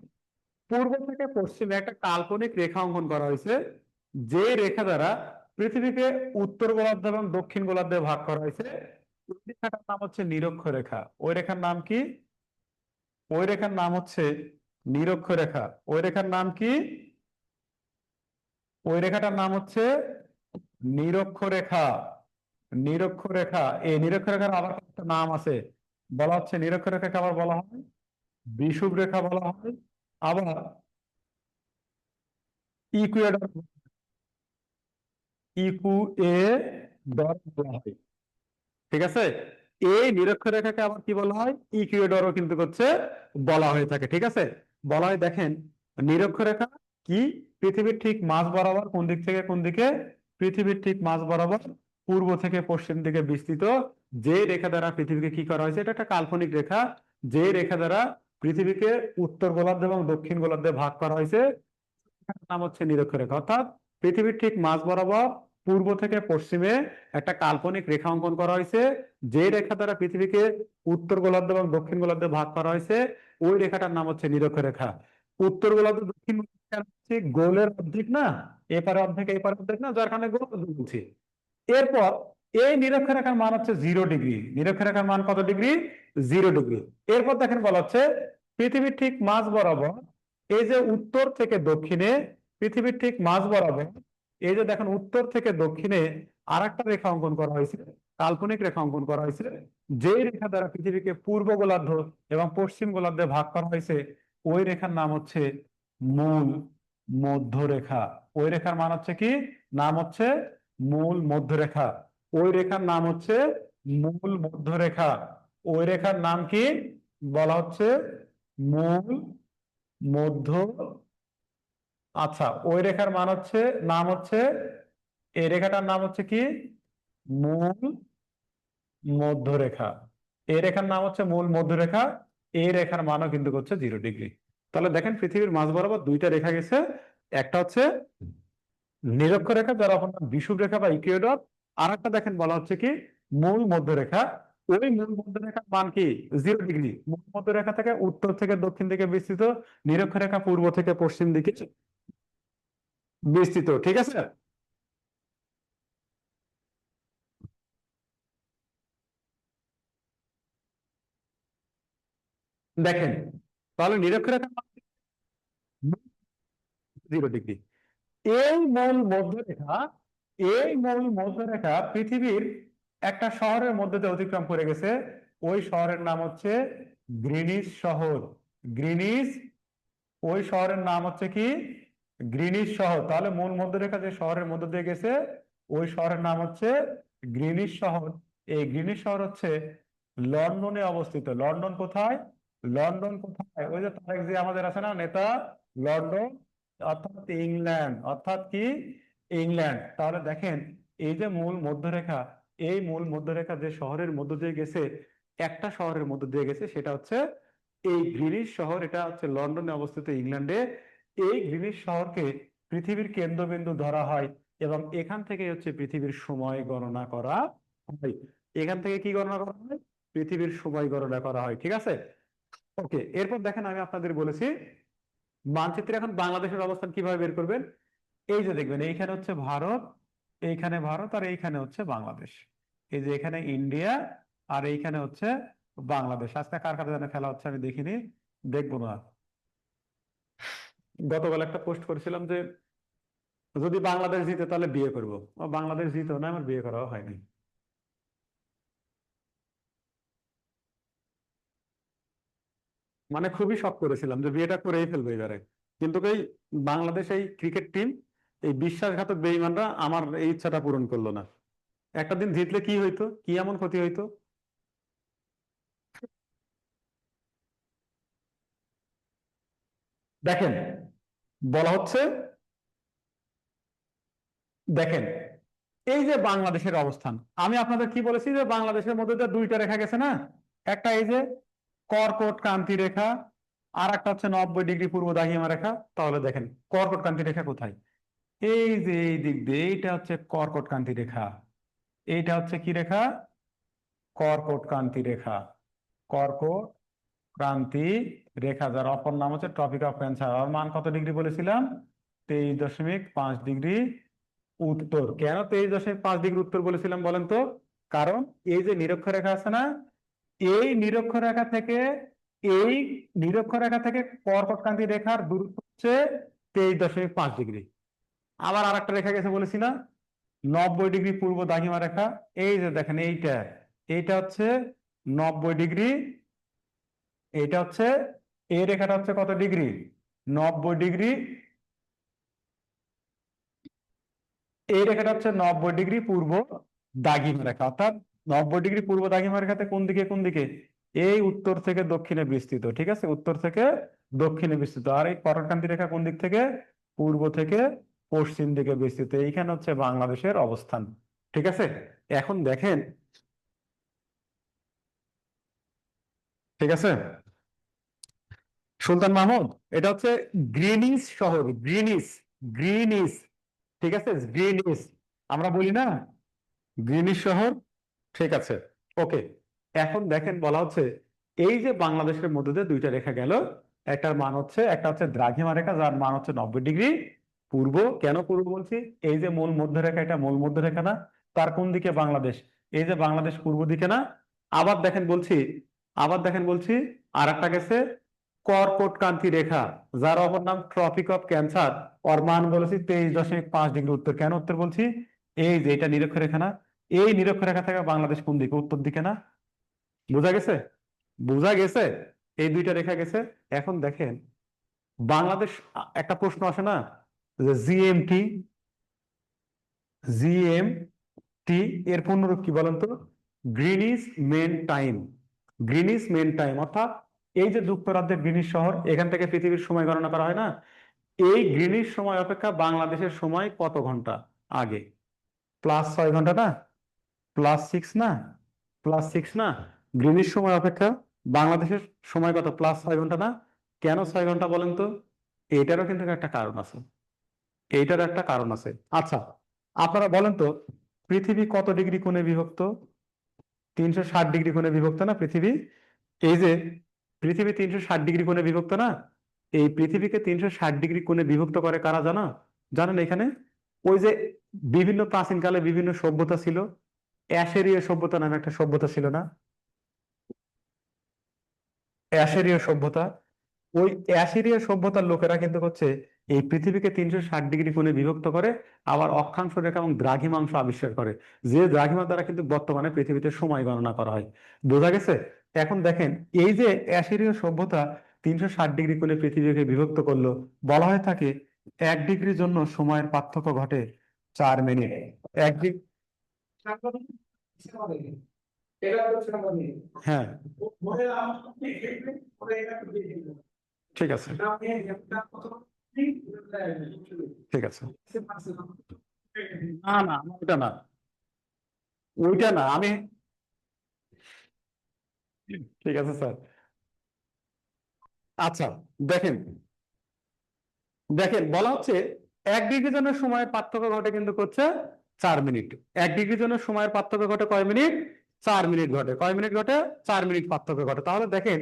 পূর্ব থেকে পশ্চিমে একটা কাল্পনিক রেখা অঙ্কন করা হয়েছে, যে রেখা দ্বারা পৃথিবীকে উত্তর গোলার্ধ এবং দক্ষিণ গোলার্ধে ভাগ করা হয়েছে। ওই রেখাটার নাম হচ্ছে নিরক্ষরেখা। ওই রেখার নাম কি, ওই রেখার নাম হচ্ছে নিরক্ষরেখা। ওই রেখার নাম কি, ওই রেখাটার নাম হচ্ছে নিরক্ষরেখা, নিরক্ষরেখা, এই নিরক্ষরেখার আবার একটা নাম আছে, বলা হচ্ছে নিরক্ষরেখাকে আবার বলা হয় বিষুব রেখা বলা হয়, আবার ইকুয়েডর, ইকুয়েডর বলা হয়। ঠিক আছে, এই নিরক্ষরেখাকে আবার কি বলা হয়, ইকুয়েডরও কিন্তু হচ্ছে বলা হয়ে থাকে। ঠিক আছে, বলা হয়, দেখেন নিরক্ষরেখা কি, পৃথিবীর ঠিক মাঝ বরাবর, কোন দিক থেকে কোন দিকে, পৃথিবীর ঠিক মাঝ বরাবর পূর্ব থেকে পশ্চিম দিকে বিস্তৃত, যে রেখা দ্বারা পৃথিবীকে কি করা হয়েছে, এটা একটা কাল্পনিক রেখা, যে রেখা দ্বারা পৃথিবীকে উত্তর গোলার্ধ এবং দক্ষিণ গোলার্ধে ভাগ করা হয়েছে, এটার নাম হচ্ছে নিরক্ষরেখা। অর্থাৎ পৃথিবীর ঠিক মাঝ বরাবর পূর্ব থেকে পশ্চিমে একটা কাল্পনিক রেখা অঙ্কন করা হয়েছে, যে রেখা দ্বারা পৃথিবীকে উত্তর গোলার্ধ এবং দক্ষিণ গোলার্ধে ভাগ করা হয়েছে, ওই রেখাটার নাম হচ্ছে নিরক্ষরেখা। উত্তর গোলার্ধ দক্ষিণ গোলার্ধ হচ্ছে গোলের অর্ধেক না, এপারে অর্ধেক এপারে অর্ধেক না, যার কারণে গোল বলছি। এরপর এই নিরক্ষরেখার মান হচ্ছে 0 ডিগ্রি, নিরক্ষরেখার মান কত ডিগ্রি, 0 ডিগ্রি। এরপর দেখেন বলা হচ্ছে পৃথিবীর ঠিক মাঝ বরাবর, এই যে উত্তর থেকে দক্ষিণে, পৃথিবীর ঠিক মাঝ বরাবর, এই যে দেখেন উত্তর থেকে দক্ষিণে আর একটা রেখা অঙ্কন করা হয়েছে, কাল্পনিক রেখা অঙ্কন করা হয়েছে, যে রেখা দ্বারা পৃথিবীকে পূর্ব গোলার্ধ এবং পশ্চিম গোলার্ধে ভাগ করা হয়েছে, ওই রেখার নাম হচ্ছে মূল মধ্যরেখা। ওই রেখার মান হচ্ছে কি, নাম হচ্ছে মূল মধ্যরেখা। ওই রেখার নাম হচ্ছে মূল মধ্যরেখা। ওই রেখার নাম কি বলা হচ্ছে, মূল মধ্য, আচ্ছা ওই রেখার মান হচ্ছে, নাম হচ্ছে, এই রেখাটার নাম হচ্ছে কি, মূল মধ্যরেখা। এই রেখার নাম হচ্ছে মূল মধ্যরেখা। এই রেখার মানও কিন্তু হচ্ছে 0 ডিগ্রি। তাহলে দেখেন পৃথিবীর মাঝ বরাবর দুইটা রেখা গেছে, একটা হচ্ছে নিরক্ষরেখা যার অপর নাম বিষুব রেখা বা ইকুয়েডর, আর একটা দেখেন বলা হচ্ছে কি মূল মধ্যরেখা। ওই মূল মধ্যরেখার মান কি, 0 ডিগ্রি। মূল মধ্যরেখা থেকে উত্তর থেকে দক্ষিণ দিকে বিস্তৃত, নিরক্ষরেখা পূর্ব থেকে পশ্চিম দিকে বিস্তৃত। ঠিক আছে, দেখেন তাহলে নিরক্ষরেখার মান 0 ডিগ্রি। এই মূল মধ্যরেখা, এই মূল মধ্যরেখা পৃথিবীর একটা শহরের মধ্যে দিয়ে অতিক্রম করে গেছে, ওই শহরের নাম হচ্ছে গ্রিনিচ শহর। গ্রিনিচ, ওই শহরের নাম হচ্ছে কি, গ্রিনিচ শহর। তাহলে মূল মধ্যরেখা যে শহরের মধ্যে দিয়ে গেছে, ওই শহরের নাম হচ্ছে গ্রিনিচ শহর। এই গ্রিনিচ শহর হচ্ছে লন্ডনে অবস্থিত। লন্ডন কোথায়, লন্ডন কোথায়, ওই যে তারেক জি আমাদের আছে না নেতা, লন্ডন অর্থাৎ ইংল্যান্ড, অর্থাৎ কি ইংল্যান্ড। তাহলে দেখেন এই যে মূল মধ্যরেখা, এই মূল মধ্যরেখা যে শহরের মধ্য দিয়ে গেছে, একটা শহরের মধ্য দিয়ে গেছে, সেটা হচ্ছে এই গ্রিনিচ শহর। এটা হচ্ছে লন্ডনে অবস্থিত ইংল্যান্ডে। এই গ্রিনিচ শহরকে পৃথিবীর কেন্দ্রবিন্দু ধরা হয়, এবং এখান থেকে হচ্ছে পৃথিবীর সময় গণনা করা হয়। এখান থেকে কি গণনা করা হয়, পৃথিবীর সময় গণনা করা হয়। ঠিক আছে, ওকে। এরপর দেখেন আমি আপনাদের বলেছি মানচিত্রে এখন বাংলাদেশের অবস্থান কিভাবে বের করবেন। এই যে দেখবেন এইখানে হচ্ছে ভারত, এইখানে ভারত, আর এইখানে হচ্ছে বাংলাদেশ। এই যে এখানে ইন্ডিয়া, আর এইখানে হচ্ছে বাংলাদেশ। আজকে কার কার জানে খেলা হচ্ছে আমি দেখিনি, দেখবো না। গতকাল একটা পোস্ট করেছিলাম যে যদি বাংলাদেশ জিতে তাহলে বিয়ে করবো, বাংলাদেশ জিতেও না, আমার বিয়ে করাও হয়নি। মানে খুবই শখ করেছিলাম যে বিয়েটা করেই ফেলবো এবারে, কিন্তু এই বাংলাদেশ এই ক্রিকেট টিম, এই বিশ্বাসঘাতক বেঈমানরা আমার এই ইচ্ছাটা পূরণ করলো না। একটা দিন জিতলে কি হইতো, কি এমন ক্ষতি হইতো। দেখেন বলা হচ্ছে, দেখেন এই যে বাংলাদেশের অবস্থান, আমি আপনাদের কি বলেছি যে বাংলাদেশের মধ্যে দিয়ে দুইটা রেখা গেছে না, একটা এই যে কর্কট ক্রান্তি রেখা, আর একটা হচ্ছে 90 ডিগ্রি পূর্ব দ্রাঘিমা রেখা। তাহলে দেখেন কর্কট ক্রান্তি রেখা কোথায়, এই যে এই দিক দিয়ে, এইটা হচ্ছে কর্কট ক্রান্তি রেখা। এইটা হচ্ছে কি রেখা, কর্কট ক্রান্তি রেখা। কর্কট ক্রান্তি রেখা, যার অপর নাম হচ্ছে ট্রপিক অফ ক্যান্সার। আর মান কত ডিগ্রি বলেছিলাম, 23.5 ডিগ্রি উত্তর। কেন 23.5 ডিগ্রি উত্তর বলেছিলাম বলেন তো, কারণ এই যে নিরক্ষরেখা আছে না, এই নিরক্ষরেখা থেকে, এই নিরক্ষরেখা থেকে কর্কটক্রান্তি রেখার দূরত্ব হচ্ছে 23.5 ডিগ্রি। আবার আরেকটা রেখা গেছে বলেছি না, 90 ডিগ্রি পূর্ব দ্রাঘিমা রেখা, এই যে দেখেন এইটা, এইটা হচ্ছে 90 ডিগ্রি, এইটা হচ্ছে, এই রেখাটা হচ্ছে কত ডিগ্রি, 90 ডিগ্রি, এই রেখাটা হচ্ছে 90 ডিগ্রি পূর্ব দ্রাঘিমা রেখা, অর্থাৎ 90 ডিগ্রি পূর্ব দ্রাঘিমা রেখাতে কোন দিকে কোন দিকে, এই উত্তর থেকে দক্ষিণে বিস্তৃত, ঠিক আছে, উত্তর থেকে দক্ষিণে বিস্তৃত। আর এই কর্কটক্রান্তি রেখা কোন দিক থেকে, পূর্ব থেকে পশ্চিম দিকে বিস্তৃত। এইখানে হচ্ছে বাংলাদেশের অবস্থান, ঠিক আছে। এখন দেখেন, ঠিক আছে, সুলতান মাহমুদ, এটা হচ্ছে গ্রিনিস শহর, গ্রিনিস, গ্রিনিস, ঠিক আছে, গ্রিনিস, আমরা বলি না গ্রিনিস শহর, ঠিক আছে, ওকে। এখন দেখেন বলা হচ্ছে এই যে বাংলাদেশের মধ্যে দিয়ে দুইটা রেখা গেল, একটার মান হচ্ছে, একটা হচ্ছে দ্রাঘিমা রেখা যার মান হচ্ছে 90 ডিগ্রি পূর্ব। কেন পূর্ব বলছি, এই যে মূল মধ্যরেখা, এটা মূল মধ্যরেখা না, তার কোন দিকে বাংলাদেশ, এই যে বাংলাদেশ পূর্ব দিকে না। আবার দেখেন বলছি, আবার দেখেন বলছি, আর একটা গেছে কর্কটক্রান্তি রেখা, যার অপর নাম ট্রপিক অফ ক্যান্সার, ওর মান বলেছি 23.5 ডিগ্রি উত্তর। কেন উত্তর বলছি, এই যে এটা নিরক্ষরেখা না, এই নিরক্ষরেখা থেকে বাংলাদেশ কোন দিকে, উত্তর দিকে না। বোঝা গেছে, বোঝা গেছে, এই দুইটা রেখা গেছে। এখন দেখেন বাংলাদেশ, একটা প্রশ্ন আসে না যে জিএমটি, জিএমটি এর পূর্ণরূপ কি বলেন তো, Greenwich mean time, Greenwich mean time, অর্থাৎ এই যে যুক্তরাজ্যের গ্রিনিচ শহর, এখান থেকে পৃথিবীর সময় গণনা করা হয় না, এই গ্রিনিচ সময় অপেক্ষা বাংলাদেশের সময় কত ঘন্টা আগে, +6 ঘন্টা না, +6 না, +6 না, গ্রিনিচ সময় অপেক্ষা বাংলাদেশের সময় কত, +6 ঘন্টা না। কেন 6 ঘন্টা বলেন তো, এইটারও কিন্তু একটা কারণ আছে, এইটার একটা কারণ আছে। আচ্ছা, আপনারা বলেন তো, পৃথিবী কত ডিগ্রি কোণে বিভক্ত, 360 ডিগ্রি কোণে বিভক্ত না পৃথিবী, এই যে পৃথিবী 360 ডিগ্রি কোণে বিভক্ত না, এই পৃথিবীকে 360 ডিগ্রি কোণে বিভক্ত করে কারা জানো, জানেন এখানে, ওই যে বিভিন্ন প্রাচীনকালে বিভিন্ন সভ্যতা ছিল, অ্যাশেরীয় সভ্যতা নামে একটা সভ্যতা ছিল না, অ্যাশেরীয় সভ্যতা, ওই অ্যাসিরিয়া সভ্যতার লোকেরা কিন্তু হচ্ছে এই পৃথিবীকে 360 ডিগ্রি কোণে বিভক্ত করে, আবার অক্ষাংশ রেখা এবং দ্রাঘিমাংশ আবিষ্কার করে, যে দ্রাঘিমা দ্বারা কিন্তু বর্তমানে পৃথিবীতে সময় গণনা করা হয়। বোঝা গেছে। এখন দেখেন এই যে অ্যাসিরীয় সভ্যতা 360 ডিগ্রি কোণে পৃথিবীকে বিভক্ত করলো, বলা হয়ে থাকে 1 ডিগ্রির জন্য সময়ের পার্থক্য ঘটে 4 মিনিট। 1 ডিগ্রি, হ্যাঁ, ঠিক আছে, ঠিক আছে, না না ওইটা না, ওইটা না আমি, ঠিক আছে স্যার। আচ্ছা, দেখেন, দেখেন বলা হচ্ছে 1 ডিগ্রি জনের সময়ের পার্থক্য ঘটে কিন্তু হচ্ছে 4 মিনিট। 1 ডিগ্রি জনের সময়ের পার্থক্য ঘটে কয় মিনিট, 4 মিনিট ঘটে, কয় মিনিট ঘটে, 4 মিনিট পার্থক্য ঘটে। তাহলে দেখেন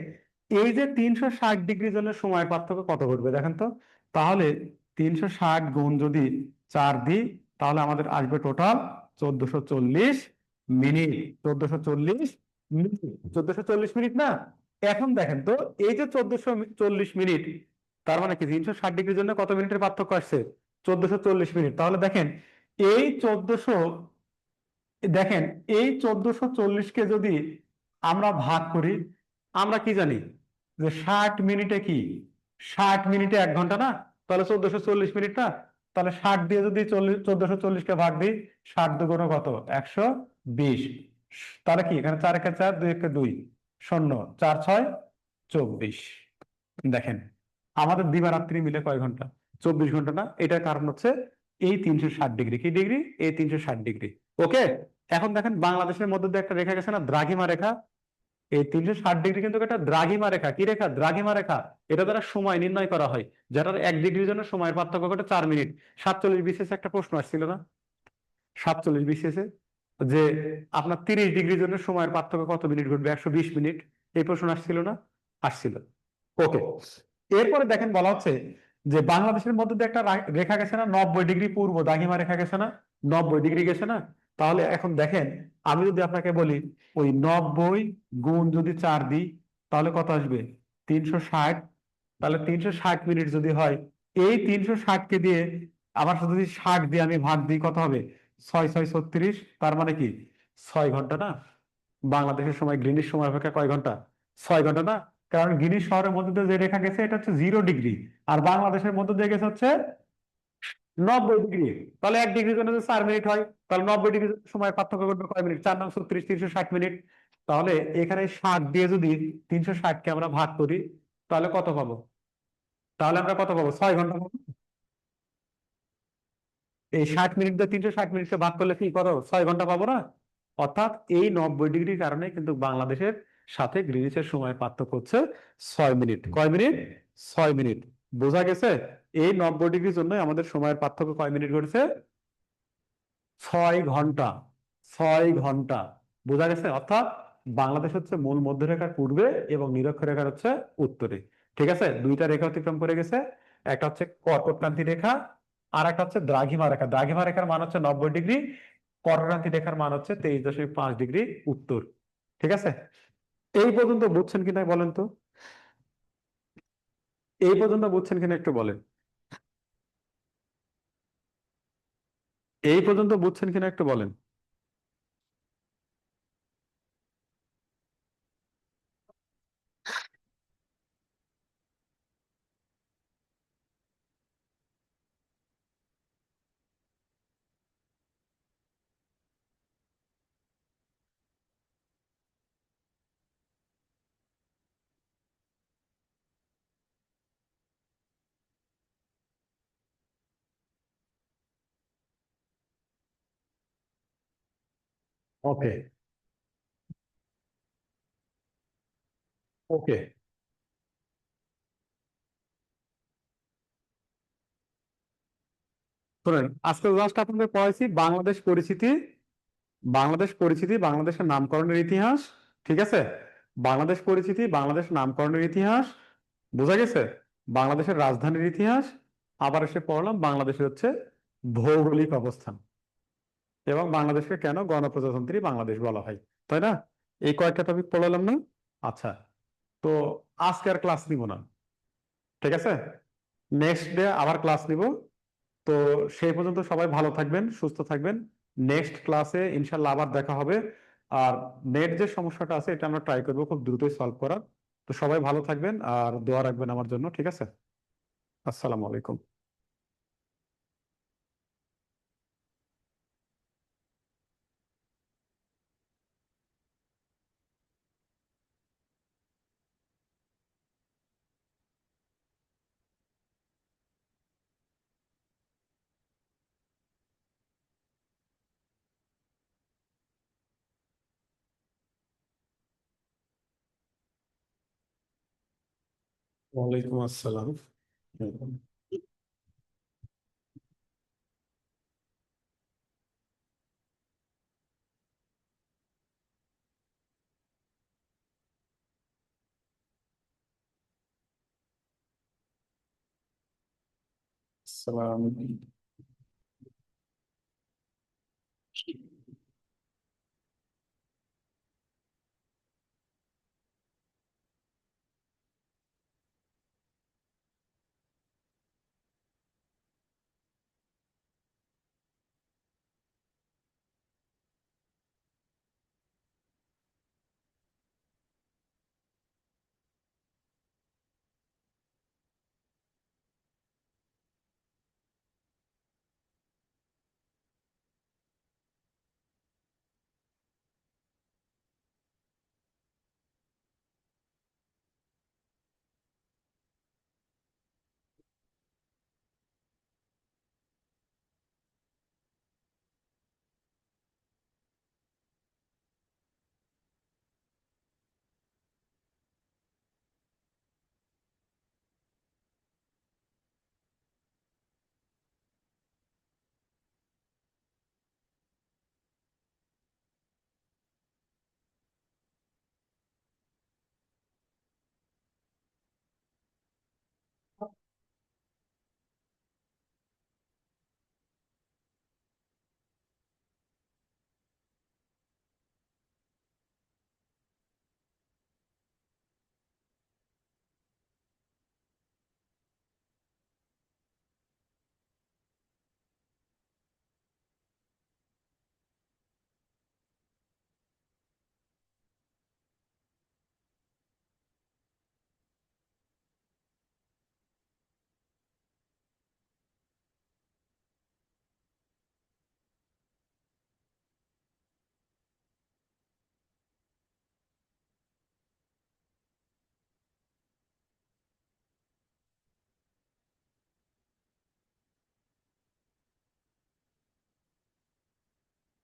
এই যে 360 ডিগ্রি জনের সময়ের পার্থক্য কত ঘটবে দেখেন তো, তাহলে 360 গুণ যদি 4 দিই, তাহলে আমাদের আসবে টোটাল 1440 মিনিট, 1440 মিনিট, 1440 মিনিট না। এখন দেখেন তো এই যে 1440 মিনিট, তার মানে কি 360 ডিগ্রির জন্য কত মিনিটের পার্থক্য আসছে, 1440 মিনিট। তাহলে দেখেন এই 1400, দেখেন এই 1440-কে যদি আমরা ভাগ করি, আমরা কি জানি যে 60 মিনিটে কি, 60 মিনিটে 1 ঘন্টা না, তাহলে 1440 মিনিট না, তাহলে 60 দিয়ে যদি 1440-কে ভাগ দিই, 60 দুগুণ কত, 120, তাহলে কি এখানে 4 একে 4, 2 একে 2, 0, 4 6 24। দেখেন আমাদের দিবারাত্রি মিলে কয় ঘন্টা, 24 ঘন্টা না। এটার কারণ হচ্ছে এই 360 ডিগ্রি, কি ডিগ্রি, এই 360 ডিগ্রি। ওকে। এখন দেখেন বাংলাদেশের মধ্যে দিয়ে একটা রেখা গেছে না, দ্রাঘিমা রেখা, এই 360 ডিগ্রি কিন্তু একটা দ্রাঘিমা রেখা, কি রেখা, দ্রাঘিমা রেখা। এটা দ্বারা সময় নির্ণয় করা হয়, যেটার 1 ডিগ্রির জন্য সময়ের পার্থক্য ঘটে 4 মিনিট। 47 বিসিএস একটা প্রশ্ন আসছিল না, 47 বিসিএস যে আপনার 30 ডিগ্রির জন্য সময়ের পার্থক্য কত মিনিট ঘটবে, 120 মিনিট, এই প্রশ্ন আসছিল না, আসছিল। ওকে। এরপরে দেখেন বলা হচ্ছে যে বাংলাদেশের মধ্যে দিয়ে একটা রেখা গেছে না, 90 ডিগ্রি পূর্ব দ্রাঘিমা রেখা গেছে না, 90 ডিগ্রি গেছে না। তাহলে এখন দেখেন আমি যদি আপনাকে বলি ওই 90 গুণ যদি 4 দিই, তাহলে কত আসবে, 360। তাহলে 360 মিনিট যদি হয়, এই 360-কে দিয়ে আবার যদি 60 দিয়ে আমি ভাগ দিই, কত হবে, ছয় ছয় 36, তার মানে কি 6 ঘন্টা না? বাংলাদেশের সময় গ্রিনিচ সময় অপেক্ষা কয় ঘন্টা? 6 ঘন্টা না? কারণ গ্রিনিচ শহরের মধ্যে দিয়ে যে রেখা গেছে এটা হচ্ছে 0 ডিগ্রি, আর বাংলাদেশের মধ্যে দিয়ে গেছে হচ্ছে 90 ডিগ্রি। তাহলে 1 ডিগ্রির জন্য যদি 4 মিনিট হয়, তাহলে 90 ডিগ্রি সময় পার্থক্য করবে কয় মিনিট? 4 9 36, 360 মিনিট। তাহলে এখানে 60 দিয়ে যদি 360-কে আমরা ভাগ করি, তাহলে কত পাবো? তাহলে আমরা কত পাবো? 6 ঘন্টা পাবো। এই 60 মিনিট দিয়ে 360 মিনিটকে ভাগ করলে কি করো? 6 ঘন্টা পাবো না? অর্থাৎ এই 90 ডিগ্রির কারণে কিন্তু বাংলাদেশের সাথে গ্রিনিচের সময় পার্থক্য হচ্ছে 6 মিনিট। কয় মিনিট? 6 মিনিট। বোঝা গেছে? এই 90 ডিগ্রির জন্য আমাদের সময়ের পার্থক্য কয় মিনিট ঘটেছে? 6 ঘন্টা। 6 ঘন্টা। বোঝা গেছে? অর্থাৎ বাংলাদেশ হচ্ছে মূল মধ্যরেখার পূর্বে এবং নিরক্ষরেখার হচ্ছে উত্তরে। ঠিক আছে, দুইটা রেখা অতিক্রম করে গেছে। একটা হচ্ছে কর্কটক্রান্তি রেখা, আর একটা হচ্ছে দ্রাঘিমা রেখা। দ্রাঘিমা রেখার মান হচ্ছে 90 ডিগ্রি, কর্কটক্রান্তি রেখার মান হচ্ছে 23.5 ডিগ্রি উত্তর। ঠিক আছে, এই পর্যন্ত বুঝছেন কিনা বলেন তো? এই পর্যন্ত বুঝছেন কিনা একটু বলেন। এই পর্যন্ত বুঝছেন কিনা একটু বলেন। ওকে। ওকে, শোনেন, আজকে জাস্ট আপনাদের পড়াইছি বাংলাদেশ পরিচিতি, বাংলাদেশ পরিচিতি, বাংলাদেশের নামকরণের ইতিহাস। ঠিক আছে, বাংলাদেশ পরিচিতি, বাংলাদেশ নামকরণের ইতিহাস। বোঝা গেছে? বাংলাদেশের রাজধানীর ইতিহাস। আবার এসে পড়লাম বাংলাদেশের হচ্ছে ভৌগোলিক অবস্থান, এবং বাংলাদেশকে কেন গণপ্রজাতন্ত্রী বাংলাদেশ বলা হয়। তাই না? এই কয়েকটা টপিক পড়লাম না? আচ্ছা, তো আজকে আর ক্লাস নিব না। ঠিক আছে, নেক্সট ডে আবার ক্লাস নিব। তো সেই পর্যন্ত সবাই ভালো থাকবেন, সুস্থ থাকবেন। নেক্সট ক্লাসে ইনশাল্লাহ আবার দেখা হবে। আর নেট যে সমস্যাটা আছে এটা আমরা ট্রাই করবো খুব দ্রুতই সলভ করার। তো সবাই ভালো থাকবেন আর দোয়া রাখবেন আমার জন্য। ঠিক আছে, আসসালামু আলাইকুম। ওয়ালাইকুম আসসালাম। আসসালাম।